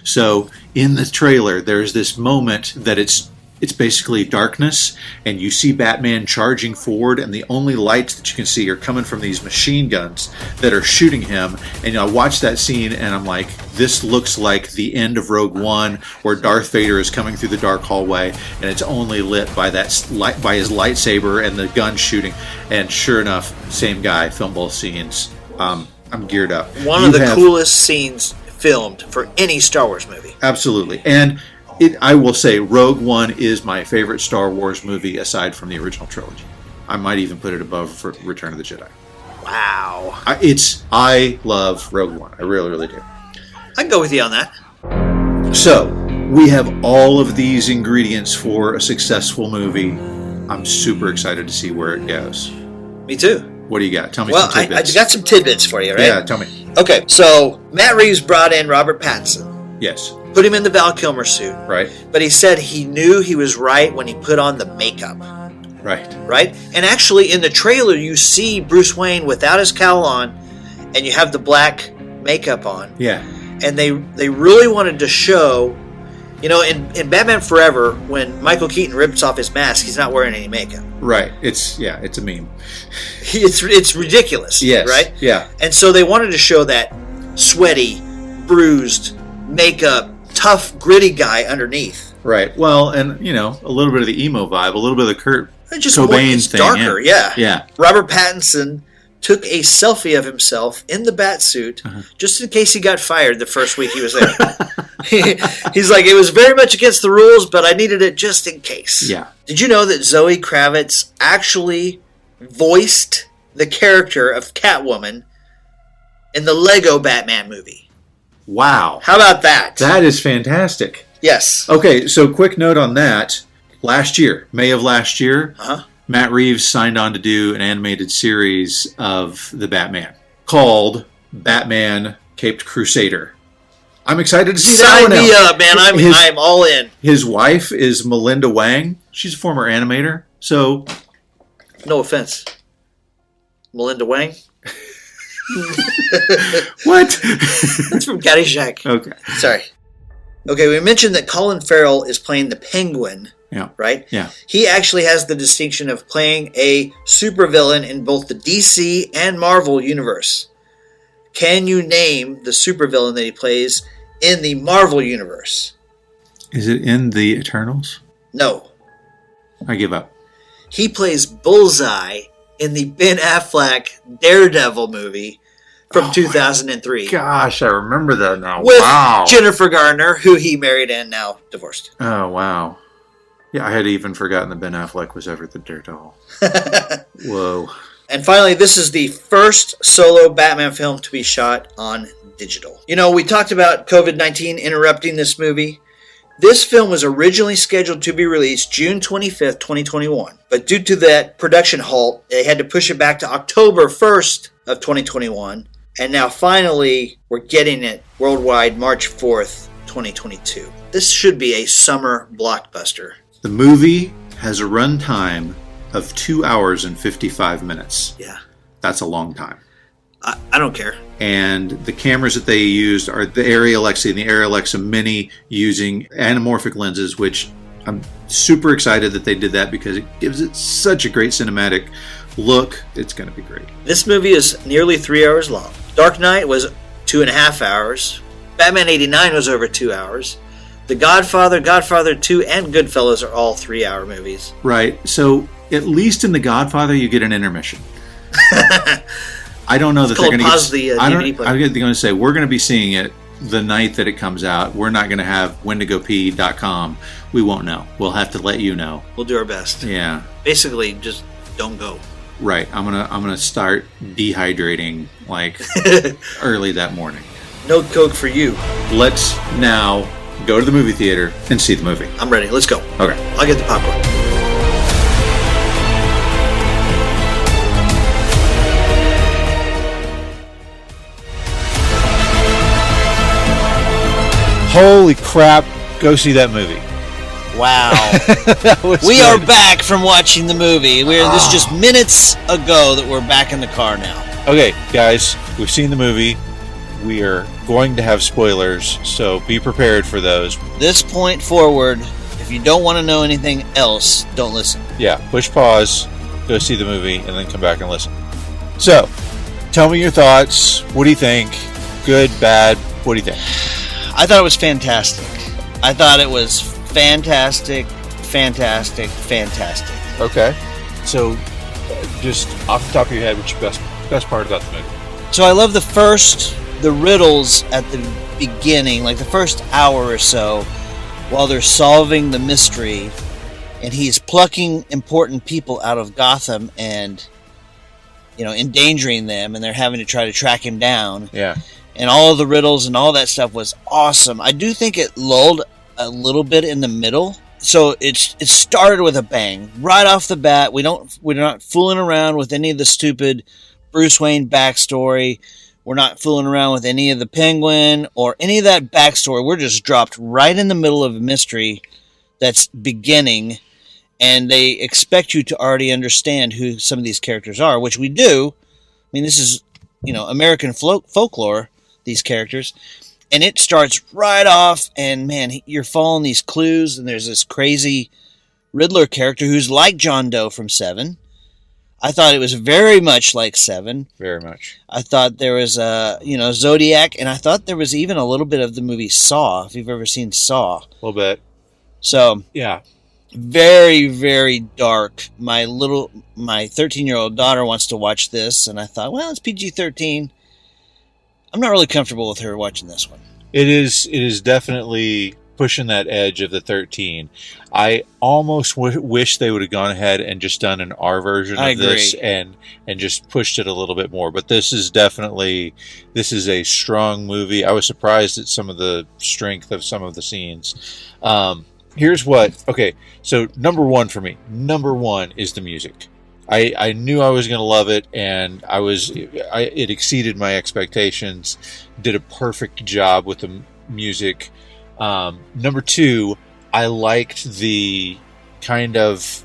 So in the trailer, there's this moment that it's basically darkness, and you see Batman charging forward, and the only lights that you can see are coming from these machine guns that are shooting him. And I watched that scene, and I'm like, this looks like the end of Rogue One, where Darth Vader is coming through the dark hallway, and it's only lit by that light, by his lightsaber and the gun shooting. And sure enough, same guy filmed both scenes. I'm geared up. One of the coolest scenes filmed for any Star Wars movie. Absolutely. And I will say Rogue One is my favorite Star Wars movie aside from the original trilogy. I might even put it above Return of the Jedi. Wow. I love Rogue One. I really, really do. I can go with you on that. So, we have all of these ingredients for a successful movie. I'm super excited to see where it goes. Me too. What do you got? Tell me some tidbits. I got some tidbits for you, right? Yeah, tell me. Okay, so Matt Reeves brought in Robert Pattinson. Yes. Put him in the Val Kilmer suit. Right. But he said he knew he was right when he put on the makeup. Right. Right? And actually, in the trailer, you see Bruce Wayne without his cowl on, and you have the black makeup on. Yeah. And they really wanted to show, in Batman Forever, when Michael Keaton rips off his mask, he's not wearing any makeup. Right. It's a meme. It's ridiculous. Yes. Right? Yeah. And so they wanted to show that sweaty, bruised, makeup, tough, gritty guy underneath. Right. Well, and, a little bit of the emo vibe, a little bit of the Kurt Just Cobain it's thing. darker, yeah. Yeah. Robert Pattinson took a selfie of himself in the bat suit just in case he got fired the first week he was there. He's like, it was very much against the rules, but I needed it just in case. Yeah. Did you know that Zoe Kravitz actually voiced the character of Catwoman in the Lego Batman movie? Wow. How about that? That is fantastic. Yes. Okay, so quick note on that. Last year, May of last year, Matt Reeves signed on to do an animated series of the Batman called Batman Caped Crusader. I'm excited to see that one. Sign me up, man. I'm all in. His wife is Melinda Wang. She's a former animator. So, no offense, Melinda Wang. What? That's from Caddyshack. Okay. Sorry. Okay, we mentioned that Colin Farrell is playing the Penguin. Yeah. Right? Yeah. He actually has the distinction of playing a supervillain in both the DC and Marvel universe. Can you name the supervillain that he plays in the Marvel universe? Is it in the Eternals? No. I give up. He plays Bullseye in the Ben Affleck Daredevil movie from 2003. Gosh, I remember that now. With wow. Jennifer Garner, who he married and now divorced. Oh, wow. Yeah, I had even forgotten that Ben Affleck was ever the Daredevil. Whoa. And finally, this is the first solo Batman film to be shot on digital. We talked about COVID-19 interrupting this movie. This film was originally scheduled to be released June 25th, 2021. But due to that production halt, they had to push it back to October 1st of 2021. And now finally, we're getting it worldwide March 4th, 2022. This should be a summer blockbuster. The movie has a runtime of 2 hours and 55 minutes. Yeah. That's a long time. I don't care. And the cameras that they used are the Arri Alexa and the Arri Alexa Mini using anamorphic lenses, which I'm super excited that they did that because it gives it such a great cinematic look. It's going to be great. This movie is nearly 3 hours long. Dark Knight was 2.5 hours. Batman 89 was over 2 hours. The Godfather, Godfather 2, and Goodfellas are all 3-hour movies. Right. So at least in The Godfather, you get an intermission. I don't know that they're going to pause the DVD player. I'm going to say we're going to be seeing it the night that it comes out. We're not going to have whenToGoPee.com. We won't know. We'll have to let you know. We'll do our best. Yeah. Basically, just don't go. Right. I'm gonna start dehydrating like early that morning. No Coke for you. Let's now go to the movie theater and see the movie. I'm ready. Let's go. Okay. I'll get the popcorn. Holy crap, go see that movie. Wow. That was We good. are back from watching the movie. This is just minutes ago that we're back in the car now. Okay, guys, we've seen the movie. We are going to have spoilers, so be prepared for those. This point forward, if you don't want to know anything else, don't listen. Yeah, push pause, go see the movie, and then come back and listen. So, tell me your thoughts. What do you think? Good, bad? What do you think? I thought it was fantastic. I thought it was fantastic. Okay. So, just off the top of your head, what's your best part about the movie? So I love the riddles at the beginning, like the first hour or so, while they're solving the mystery, and he's plucking important people out of Gotham and, endangering them, and they're having to try to track him down. Yeah. And all of the riddles and all that stuff was awesome. I do think it lulled a little bit in the middle. So it started with a bang. Right off the bat, we're not fooling around with any of the stupid Bruce Wayne backstory. We're not fooling around with any of the Penguin or any of that backstory. We're just dropped right in the middle of a mystery that's beginning, and they expect you to already understand who some of these characters are, which we do. I mean, this is, American folklore, these characters. And it starts right off, and man, you're following these clues, and there's this crazy Riddler character who's like John Doe from Seven. I thought it was very much like Seven. Very much. I thought there was Zodiac, and I thought there was even a little bit of the movie Saw, if you've ever seen Saw. A little bit. So, yeah. Very, very dark. My 13-year-old daughter wants to watch this, and I thought, well, it's PG-13. I'm not really comfortable with her watching this one. It is definitely pushing that edge of the 13. I almost wish they would have gone ahead and just done an R version of this and just pushed it a little bit more. But this is a strong movie. I was surprised at some of the strength of some of the scenes. So number one for me, is the music. I knew I was going to love it, and it exceeded my expectations. Did a perfect job with the music. Number two, I liked the kind of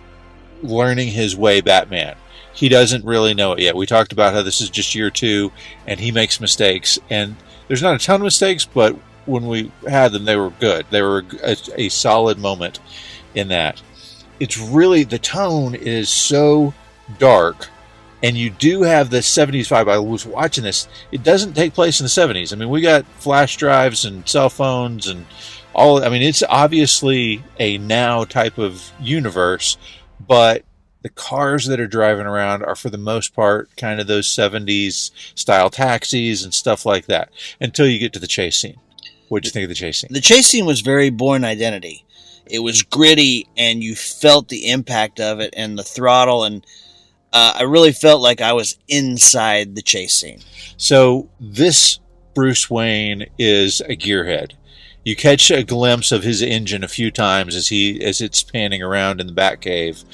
learning his way Batman. He doesn't really know it yet. We talked about how this is just year 2, and he makes mistakes. And there's not a ton of mistakes, but when we had them, they were good. They were a solid moment in that. It's really, the tone is so dark, and you do have the 70s vibe. I was watching this. It doesn't take place in the 70s. I mean, we got flash drives and cell phones and all. I mean, it's obviously a now type of universe, but the cars that are driving around are, for the most part, kind of those 70s style taxis and stuff like that, until you get to the chase scene. What did you think of the chase scene? The chase scene was very Bourne Identity. It was gritty, and you felt the impact of it and the throttle, and I really felt like I was inside the chase scene. So this Bruce Wayne is a gearhead. You catch a glimpse of his engine a few times as it's panning around in the Batcave,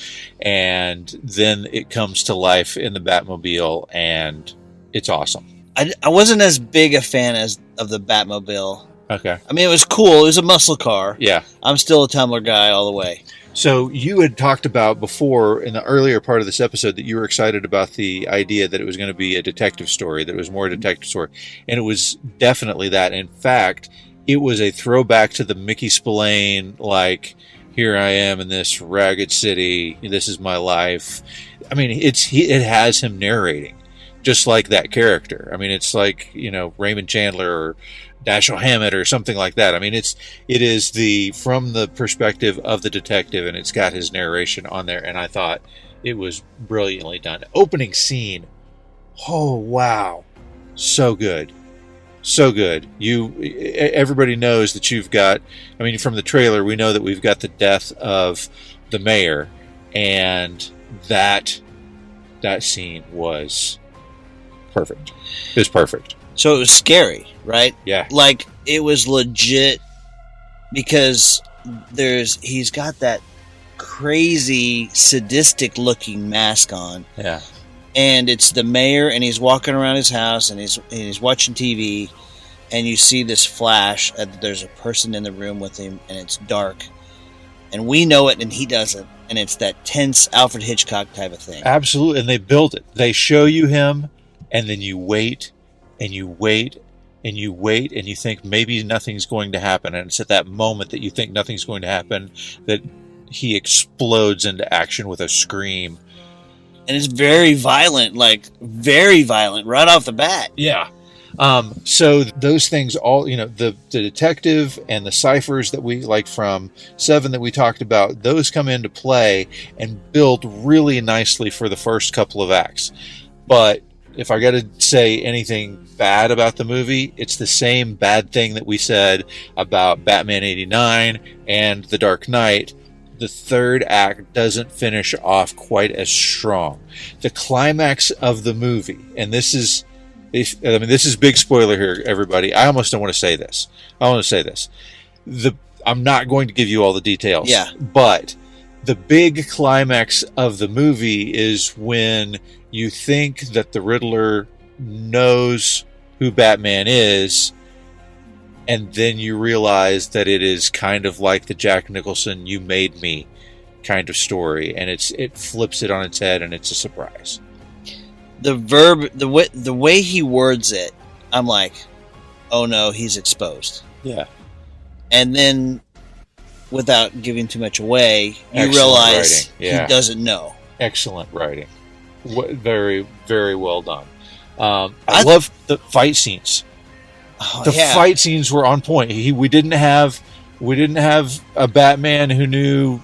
and then it comes to life in the Batmobile, and it's awesome. I wasn't as big a fan of the Batmobile. Okay. I mean, it was cool. It was a muscle car. Yeah. I'm still a Tumbler guy all the way. So you had talked about before in the earlier part of this episode that you were excited about the idea that it was going to be a detective story, that it was more a detective story. And it was definitely that. In fact, it was a throwback to the Mickey Spillane, like, here I am in this ragged city, this is my life. I mean, it has him narrating, just like that character. I mean, it's like, Raymond Chandler or Dashiell Hammett or something like that. I mean, it is from the perspective of the detective, and it's got his narration on there, and I thought it was brilliantly done. Opening scene, oh wow, so good. So good. Everybody knows that you've got, I mean, from the trailer, we know that we've got the death of the mayor, and that scene was perfect. It was perfect. So it was scary, right? Yeah. Like, it was legit because he's got that crazy sadistic looking mask on. Yeah. And it's the mayor, and he's walking around his house, and he's watching TV, and you see this flash. There's a person in the room with him, and it's dark, and we know it, and he doesn't, and it's that tense Alfred Hitchcock type of thing. Absolutely, and they build it. They show you him, and then you wait, and you wait, and you wait, and you think maybe nothing's going to happen, and it's at that moment that you think nothing's going to happen that he explodes into action with a scream. And it's very violent right off the bat. Yeah. So those things all, the detective and the ciphers that we like from Seven that we talked about, those come into play and build really nicely for the first couple of acts. But if I got to say anything bad about the movie, it's the same bad thing that we said about Batman 89 and The Dark Knight. The third act doesn't finish off quite as strong. The climax of the movie, and this is big spoiler here, everybody. I almost don't want to say this. I'm not going to give you all the details. Yeah. But the big climax of the movie is when you think that the Riddler knows who Batman is, and then you realize that it is kind of like the Jack Nicholson "You Made Me" kind of story, and it flips it on its head, and it's a surprise. The way he words it, I'm like, oh no, he's exposed. Yeah. And then, without giving too much away, you Excellent realize writing. Yeah. he doesn't know. Excellent writing. Very, very well done. I love the fight scenes. Fight scenes were on point. We didn't have a Batman who knew,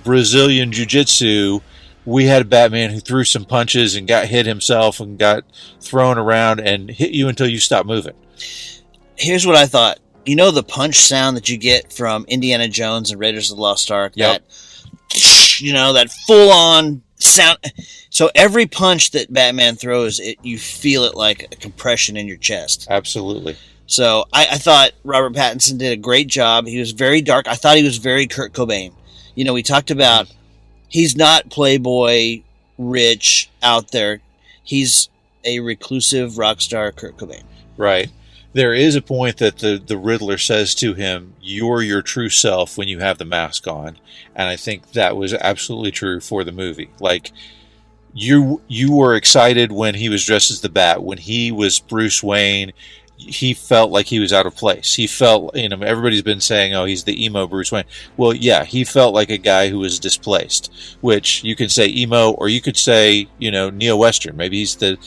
Brazilian jiu-jitsu. We had a Batman who threw some punches and got hit himself and got thrown around and hit you until you stopped moving. Here's what I thought. The punch sound that you get from Indiana Jones and Raiders of the Lost Ark? Yep. That full-on sound. So every punch that Batman throws, you feel it like a compression in your chest. Absolutely. So I thought Robert Pattinson did a great job. He was very dark. I thought he was very Kurt Cobain. We talked about he's not playboy, rich, out there. He's a reclusive rock star, Kurt Cobain. Right. There is a point that the Riddler says to him, "You're your true self when you have the mask on." And I think that was absolutely true for the movie. Like, you were excited when he was dressed as the Bat. When he was Bruce Wayne, he felt like he was out of place. He felt, everybody's been saying, oh, he's the emo Bruce Wayne. Well, yeah, he felt like a guy who was displaced, which you can say emo, or you could say, neo-Western. Maybe he's the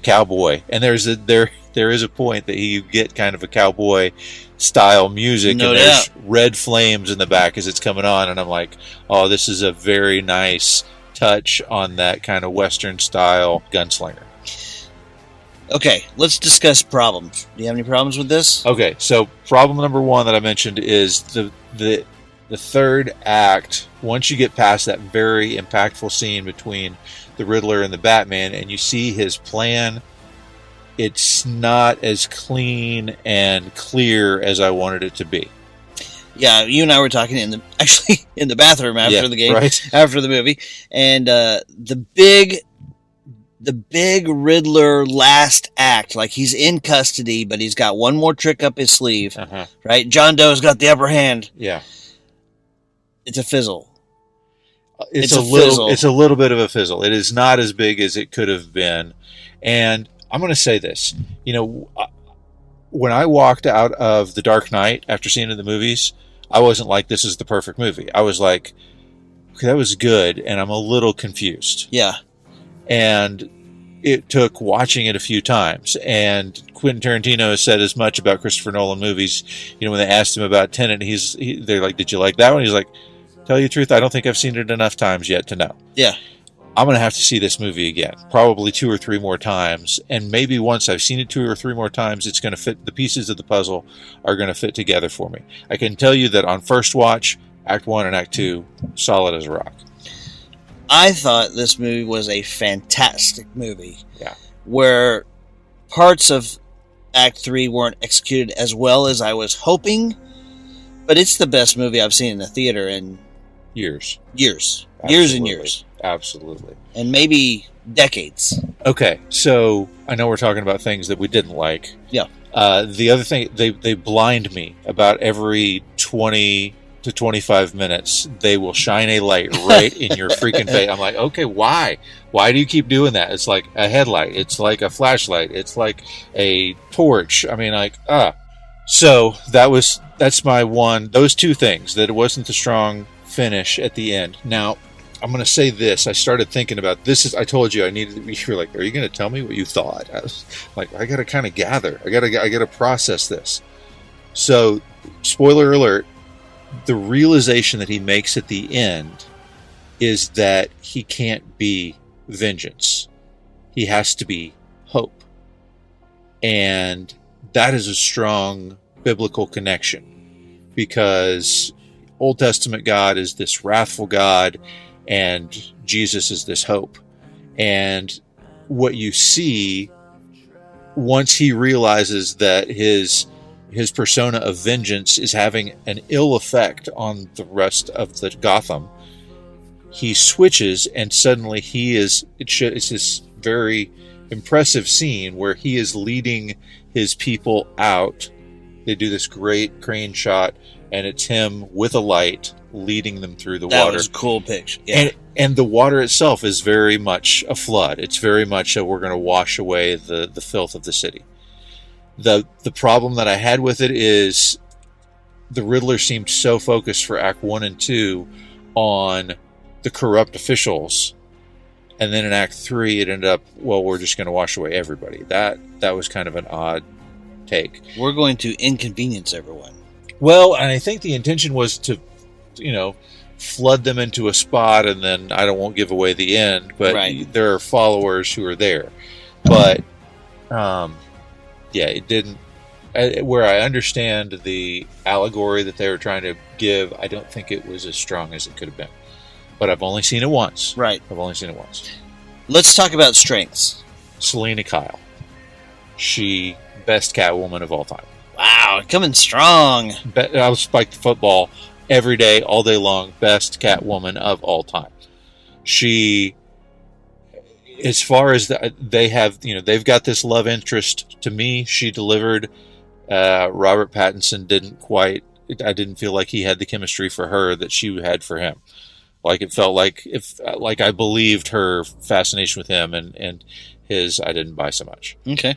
cowboy. And there is a point that you get kind of a cowboy style music, no and doubt. there's red flames in the back as it's coming on, and I'm like, oh, this is a very nice touch on that kind of Western style gunslinger. Okay, let's discuss problems. Do you have any problems with this? Okay, so problem number one that I mentioned is the third act. Once you get past that very impactful scene between the Riddler and the Batman, and you see his plan, it's not as clean and clear as I wanted it to be. Yeah, you and I were talking in the bathroom after the game, right? After the movie, and the big Riddler last act, like he's in custody, but he's got one more trick up his sleeve, right? John Doe's got the upper hand. Yeah. It's a fizzle. it's a a little fizzle. it's a little bit of a fizzle. It is not as big as it could have been. And I'm going to say this, when I walked out of The Dark Knight after seeing it in the movies, I wasn't like, this is the perfect movie. I was like, okay, that was good, and I'm a little confused. Yeah. And it took watching it a few times. And Quentin Tarantino has said as much about Christopher Nolan movies. When they asked him about Tenet, they're like, did you like that one? He's like, tell you the truth, I don't think I've seen it enough times yet to know. Yeah. I'm going to have to see this movie again, probably 2 or 3 more times. And maybe once I've seen it 2 or 3 more times, it's going to fit. The pieces of the puzzle are going to fit together for me. I can tell you that on first watch, Act 1 and Act 2, solid as a rock. I thought this movie was a fantastic movie. Yeah. Where parts of Act 3 weren't executed as well as I was hoping, but it's the best movie I've seen in the theater in years. Years Absolutely. and years. Absolutely. And maybe decades. Okay, so I know we're talking about things that we didn't like. Yeah. The other thing, they blind me about every 20 to 25 minutes. They will shine a light right in your freaking face. I'm like, okay, why? Why do you keep doing that? It's like a headlight. It's like a flashlight. It's like a torch. I mean, like, So that's my one. Those two things, that it wasn't the strong finish at the end. Now, I'm going to say this. I started thinking about this. I told you I needed. You're like, are you going to tell me what you thought? I was like, I got to kind of gather. I got to process this. So, spoiler alert: the realization that he makes at the end is that he can't be vengeance. He has to be hope, and that is a strong biblical connection, because Old Testament God is this wrathful God, and Jesus is this hope. And what you see once he realizes that his persona of vengeance is having an ill effect on the rest of the Gotham, he switches, and suddenly it's this very impressive scene where he is leading his people out. They do this great crane shot, and it's him with a light leading them through the water. That was a cool picture. Yeah. And the water itself is very much a flood. It's very much we're going to wash away the filth of the city. The problem that I had with it is the Riddler seemed so focused for Act 1 and 2 on the corrupt officials, and then in Act 3 it ended up, well, we're just going to wash away everybody. That was kind of an odd take. We're going to inconvenience everyone. Well, and I think the intention was to, flood them into a spot, and then won't give away the end, but right. There are followers who are there. But, it didn't. Where I understand the allegory that they were trying to give, I don't think it was as strong as it could have been. But I've only seen it once. Right. I've only seen it once. Let's talk about strengths. Selena Kyle. She, best Catwoman of all time. Wow, coming strong. I'll spike the football every day, all day long. Best Catwoman of all time. She, as far as they have, they've got this love interest. To me, she delivered. Robert Pattinson didn't quite. I didn't feel like he had the chemistry for her that she had for him. Like it felt like I believed her fascination with him, and his I didn't buy so much. Okay,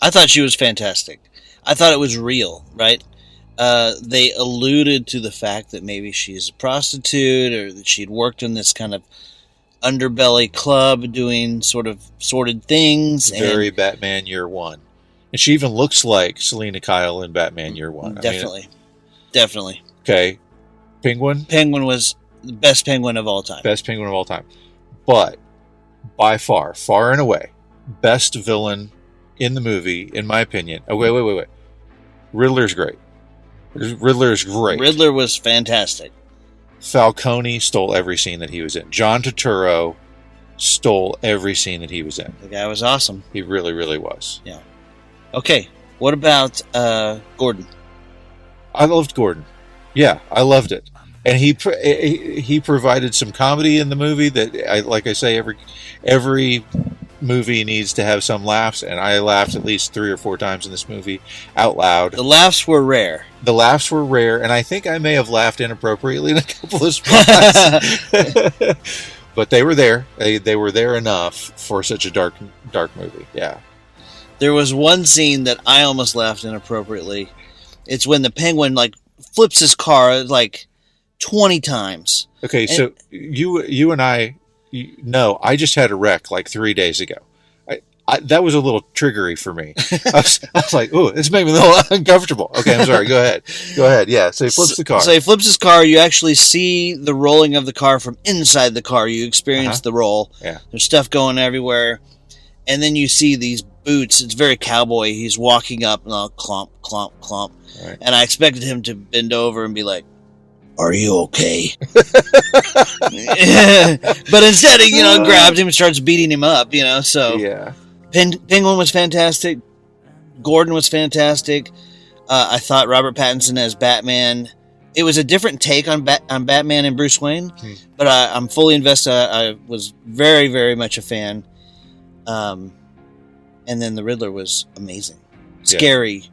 I thought she was fantastic. I thought it was real, right? They alluded to the fact that maybe she's a prostitute, or that she'd worked in this kind of underbelly club doing sort of sordid things. Very Batman Year One. And she even looks like Selena Kyle in Batman Year One. Definitely. Definitely. Okay. Penguin? Penguin was the best Penguin of all time. Best Penguin of all time. But, by far and away, best villain in the movie, in my opinion. Oh, wait. Riddler's great. Riddler is great. Riddler was fantastic. Falcone stole every scene that he was in. John Turturro stole every scene that he was in. The guy was awesome. He really, really was. Yeah. Okay, what about Gordon? I loved Gordon. Yeah, I loved it. And he provided some comedy in the movie that, like I say, every movie needs to have some laughs, and I laughed at least 3 or 4 times in this movie out loud. The laughs were rare. The laughs were rare, and I think I may have laughed inappropriately in a couple of spots. But they were there. They were there enough for such a dark movie. Yeah. There was one scene that I almost laughed inappropriately. It's when the penguin like flips his car like 20 times. Okay, so you and I know I just had a wreck like 3 days ago. That was a little triggery for me. I was like, "Ooh, this made me a little uncomfortable." Okay, I'm sorry. Go ahead. Yeah. So he flips the car. So he flips his car. You actually see the rolling of the car from inside the car. You experience the roll. Yeah. There's stuff going everywhere, and then you see these boots. It's very cowboy. He's walking up and all clomp, clomp, clomp. Right. And I expected him to bend over and be like, "Are you okay?" But instead, he grabs him and starts beating him up. So yeah. Penguin was fantastic. Gordon was fantastic. I thought Robert Pattinson as Batman. It was a different take on Batman and Bruce Wayne, but I'm fully invested. I was very, very much a fan. And then the Riddler was amazing, scary.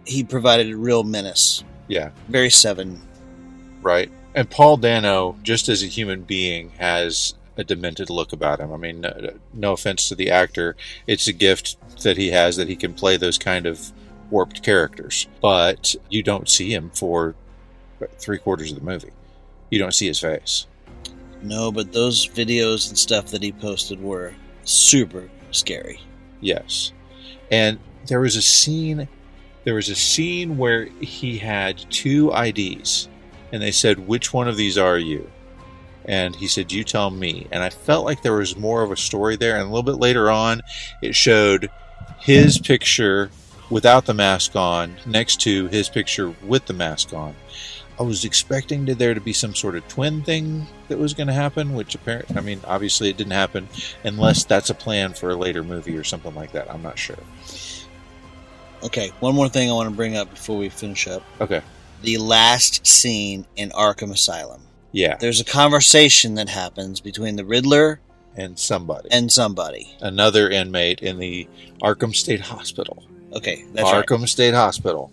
He provided a real menace. Yeah, very Seven. Right, and Paul Dano, just as a human being, has a demented look about him. I mean, no offense to the actor, it's a gift that he has that he can play those kind of warped characters. But you don't see him for 3/4 of the movie. You don't see his face. No, but those videos and stuff that he posted were super scary. Yes, and there was a scene where he had 2 IDs, and they said, "Which one of these are you?" And he said, "You tell me." And I felt like there was more of a story there. And a little bit later on, it showed his picture without the mask on next to his picture with the mask on. I was expecting there to be some sort of twin thing that was going to happen, which obviously it didn't happen, unless that's a plan for a later movie or something like that. I'm not sure. Okay, one more thing I want to bring up before we finish up. Okay. The last scene in Arkham Asylum. Yeah. There's a conversation that happens between the Riddler and somebody. Another inmate in the Arkham State Hospital. Okay, that's Arkham State Hospital.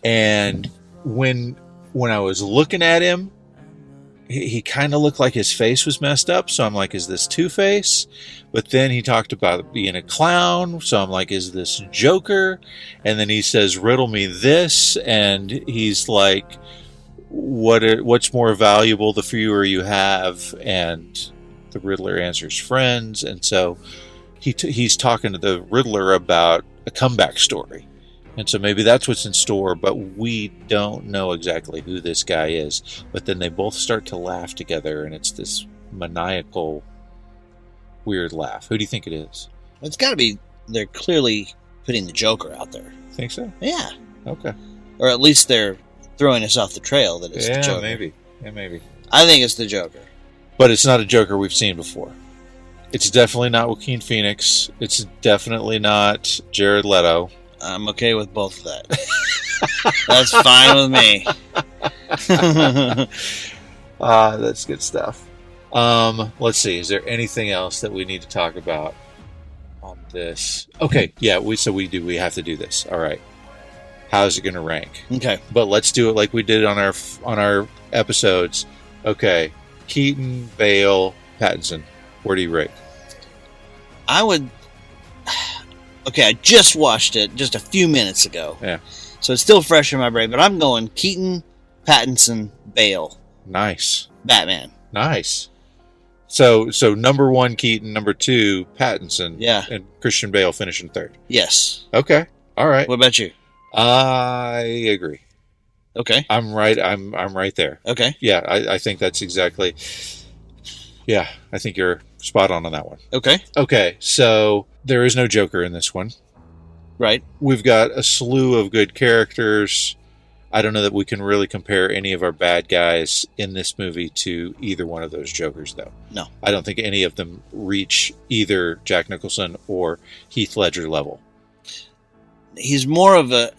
And when I was looking at him, he kind of looked like his face was messed up. So I'm like, is this Two-Face? But then he talked about being a clown. So I'm like, is this Joker? And then he says, "Riddle me this." And he's like, what's more valuable the fewer you have? And the Riddler answers, "Friends." And so he's talking to the Riddler about a comeback story. And so maybe that's what's in store, but we don't know exactly who this guy is. But then they both start to laugh together, and it's this maniacal, weird laugh. Who do you think it is? It's got to be, they're clearly putting the Joker out there. Think so? Yeah. Okay. Or at least they're throwing us off the trail that it's the Joker. Maybe. Yeah, maybe. I think it's the Joker. But it's not a Joker we've seen before. It's definitely not Joaquin Phoenix. It's definitely not Jared Leto. I'm okay with both of that. That's fine with me. That's good stuff. Let's see. Is there anything else that we need to talk about on this? Okay, yeah. We have to do this. All right. How's it going to rank? Okay, but let's do it like we did on our episodes. Okay, Keaton, Bale, Pattinson. Where do you rate? I would. Okay, I just watched it just a few minutes ago. Yeah. So it's still fresh in my brain, but I'm going Keaton, Pattinson, Bale. Nice. Batman. Nice. So number 1 Keaton, number 2 Pattinson, yeah, and Christian Bale finishing 3rd. Yes. Okay. All right. What about you? I agree. Okay. I'm right. I'm right there. Okay. Yeah, I think that's exactly. Yeah, I think you're spot on that one. Okay. Okay, so there is no Joker in this one. Right. We've got a slew of good characters. I don't know that we can really compare any of our bad guys in this movie to either one of those Jokers, though. No. I don't think any of them reach either Jack Nicholson or Heath Ledger level. He's more of a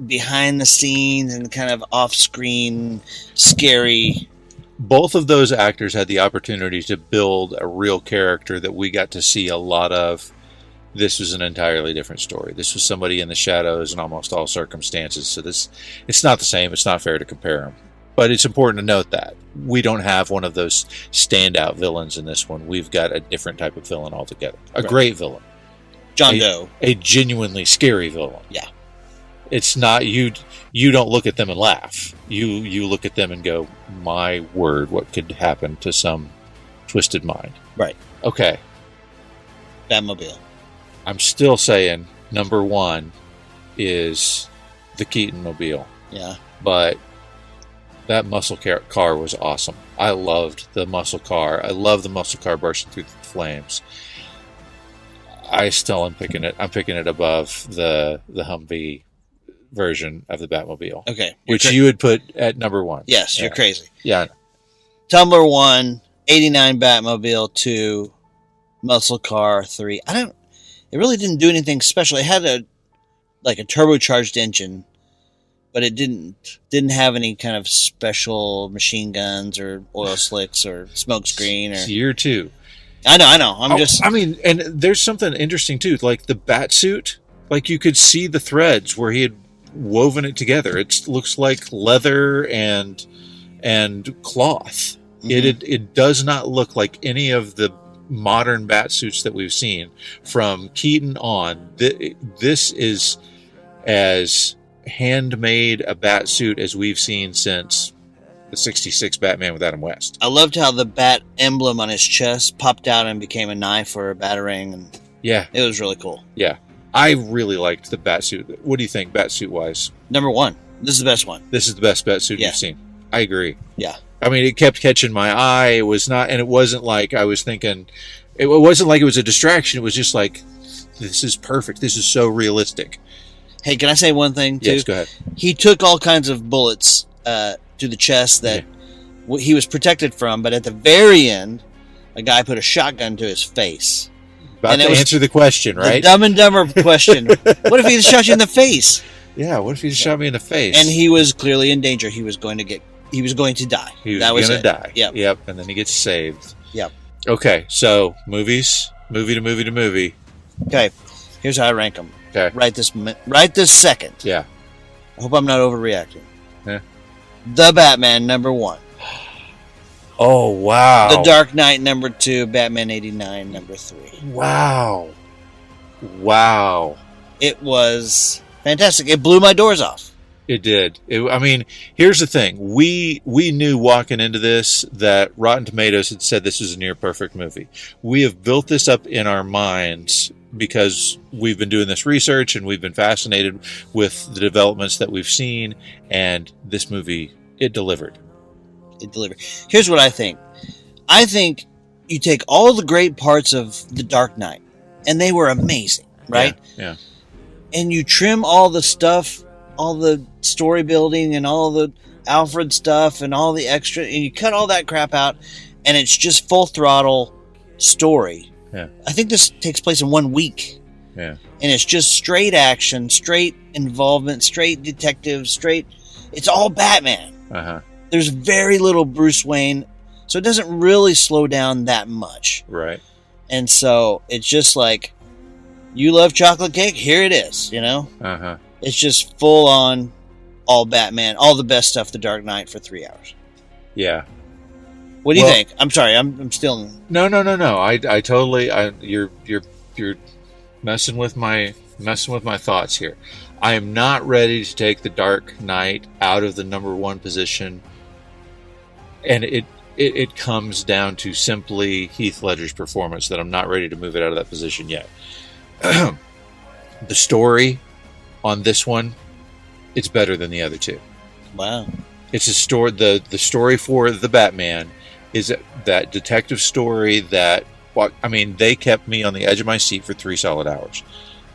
behind the scenes and kind of off-screen, scary both of those actors had the opportunity to build a real character that we got to see a lot of. This was an entirely different story. This was somebody in the shadows in almost all circumstances. So it's not the same. It's not fair to compare them. But it's important to note that we don't have one of those standout villains in this one. We've got a different type of villain altogether. A great villain. John Doe. A genuinely scary villain. Yeah. It's not, you don't look at them and laugh. You look at them and go, my word, what could happen to some twisted mind? Right. Okay. Batmobile. I'm still saying number one is the Keaton Mobile. Yeah. But that muscle car was awesome. I loved the muscle car. I love the muscle car bursting through the flames. I still am picking it. I'm picking it above the Humvee version of the Batmobile. Okay. Which you would put at number one. Yes, you're crazy. Yeah. Tumbler 1, 89 Batmobile 2, muscle car 3. It really didn't do anything special. It had a turbocharged engine, but it didn't have any kind of special machine guns or oil slicks or smoke screen or. It's year 2. I know. I mean, and there's something interesting too. Like the bat suit, like you could see the threads where he had woven it together. It looks like leather and cloth. Mm-hmm. It does not look like any of the modern bat suits that we've seen from Keaton on. This is as handmade a bat suit as we've seen since the 66 Batman with Adam West. I loved how the bat emblem on his chest popped out and became a knife or a batarang, and yeah, it was really cool. Yeah, I really liked the bat suit. What do you think, bat suit wise? Number 1. This is the best one. This is the best bat suit you've seen. I agree. Yeah. I mean, it kept catching my eye. It was not, and it wasn't like I was thinking. It wasn't like it was a distraction. It was just like, this is perfect. This is so realistic. Hey, can I say one thing too? Yes, go ahead. He took all kinds of bullets to the chest that he was protected from, but at the very end, a guy put a shotgun to his face. About to answer the question, right? The Dumb and Dumber question. What if he just shot you in the face? Yeah, what if he just shot me in the face? And he was clearly in danger. He was going to die. He was going to die. Yep. And then he gets saved. Yep. Okay, so movie to movie. Okay, here's how I rank them. Okay. Right this second. Yeah. I hope I'm not overreacting. Yeah. The Batman, number 1. Oh, wow. The Dark Knight, number 2. Batman 89, number 3. Wow. It was fantastic. It blew my doors off. It did. I mean, here's the thing. We knew walking into this that Rotten Tomatoes had said this was a near perfect movie. We have built this up in our minds because we've been doing this research and we've been fascinated with the developments that we've seen. And this movie, it delivered. Here's what I think. I think you take all the great parts of The Dark Knight, and they were amazing, right? Yeah. And you trim all the stuff, all the story building and all the Alfred stuff and all the extra, and you cut all that crap out, and it's just full throttle story. Yeah. I think this takes place in 1 week. Yeah. And it's just straight action, straight involvement, straight detective, it's all Batman. Uh-huh. There's very little Bruce Wayne, so it doesn't really slow down that much. Right. And so it's just like, you love chocolate cake? Here it is, Uh-huh. It's just full on, all Batman, all the best stuff, The Dark Knight for 3 hours. Yeah. What do you think? I'm sorry, I'm still. No. I totally. You're messing with my thoughts here. I am not ready to take The Dark Knight out of the number 1 position, and it comes down to simply Heath Ledger's performance that I'm not ready to move it out of that position yet. The story on this one, it's better than the other 2. Wow. It's a story. The story for the Batman is that detective story that, they kept me on the edge of my seat for 3 solid hours.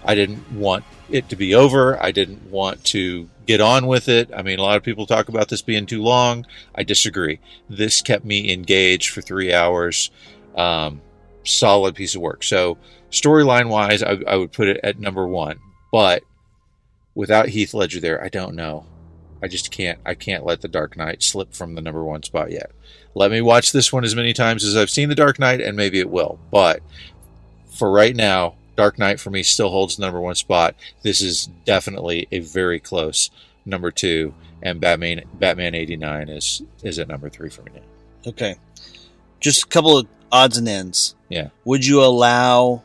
I didn't want it to be over. I didn't want to get on with it. I mean, a lot of people talk about this being too long. I disagree. This kept me engaged for 3 hours. Solid piece of work. So storyline wise, I would put it at number 1, but without Heath Ledger there, I don't know. I just can't. I can't let The Dark Knight slip from the number 1 spot yet. Let me watch this one as many times as I've seen The Dark Knight, and maybe it will. But for right now, Dark Knight for me still holds the number 1 spot. This is definitely a very close number 2, and Batman 89 is at number 3 for me now. Okay. Just a couple of odds and ends. Yeah. Would you allow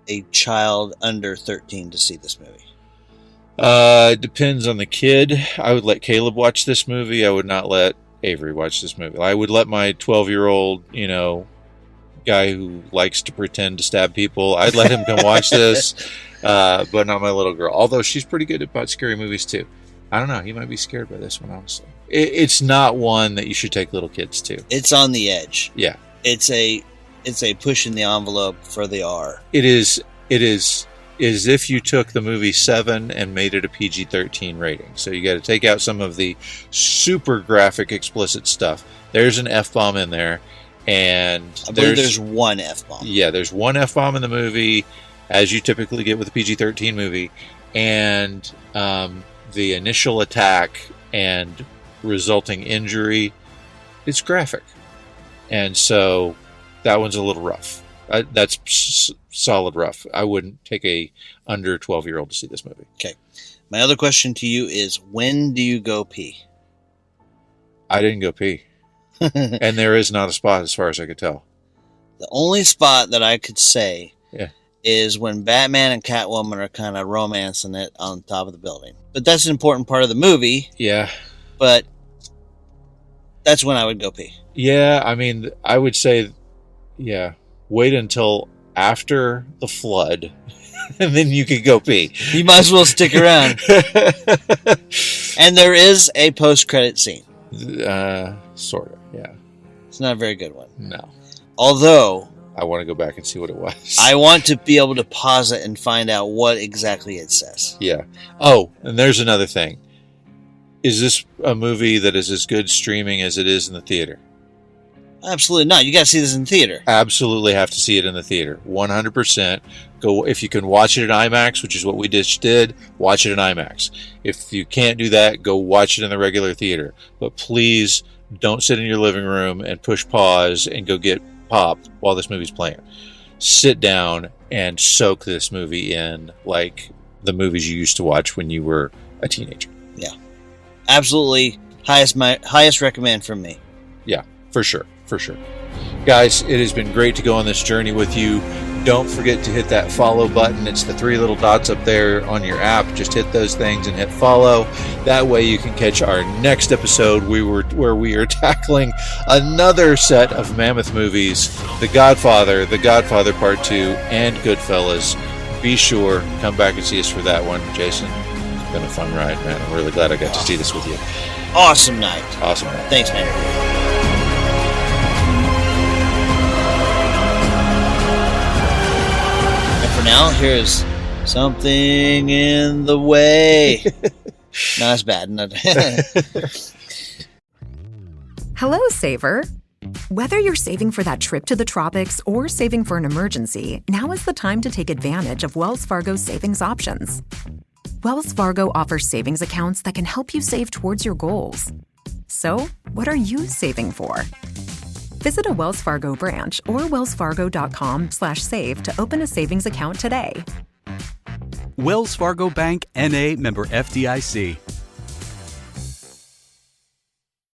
a child under 13 to see this movie? It depends on the kid. I would let Caleb watch this movie. I would not let Avery watch this movie. I would let my 12-year-old, guy who likes to pretend to stab people, I'd let him come watch this, but not my little girl. Although she's pretty good about scary movies too. I don't know. He might be scared by this one, honestly. It's not one that you should take little kids to. It's on the edge. Yeah. It's a push in the envelope for the R. It is as if you took the movie Seven and made it a PG-13 rating. So you got to take out some of the super graphic, explicit stuff. There's an F-bomb in there, and I believe there's one F-bomb. Yeah, there's one F-bomb in the movie, as you typically get with a PG-13 movie, and the initial attack and resulting injury, it's graphic. And so that one's a little rough. That's solid rough. I wouldn't take a under 12-year-old to see this movie. Okay. My other question to you is, when do you go pee? I didn't go pee. And there is not a spot as far as I could tell. The only spot that I could say is when Batman and Catwoman are kind of romancing it on top of the building. But that's an important part of the movie. Yeah. But that's when I would go pee. Yeah, I mean, I would say, wait until after the flood, and then you could go pee. You might as well stick around. And there is a post-credit scene. Sort of, yeah. It's not a very good one. No. Although, I want to go back and see what it was. I want to be able to pause it and find out what exactly it says. Yeah. Oh, and there's another thing. Is this a movie that is as good streaming as it is in the theater? Absolutely not. You got to see this in theater. Absolutely have to see it in the theater. 100%. Go if you can watch it in IMAX, which is what we just did. Watch it in IMAX. If you can't do that, go watch it in the regular theater. But please don't sit in your living room and push pause and go get pop while this movie's playing. Sit down and soak this movie in like the movies you used to watch when you were a teenager. Yeah, absolutely. Highest recommend from me. Yeah, for sure. For sure. Guys, it has been great to go on this journey with you. Don't forget to hit that follow button. It's the 3 little dots up there on your app. Just hit those things and hit follow. That way you can catch our next episode where we are tackling another set of mammoth movies, The Godfather Part 2, and Goodfellas. Be sure, come back and see us for that one. Jason, it's been a fun ride, man. I'm really glad I got to see this with you. Awesome night. Awesome night. Thanks, man. Now, here's Something in the Way. No, that's bad. Hello, Saver. Whether you're saving for that trip to the tropics or saving for an emergency, now is the time to take advantage of Wells Fargo's savings options. Wells Fargo offers savings accounts that can help you save towards your goals. So, what are you saving for? Visit a Wells Fargo branch or wellsfargo.com/save to open a savings account today. Wells Fargo Bank, N.A., member FDIC.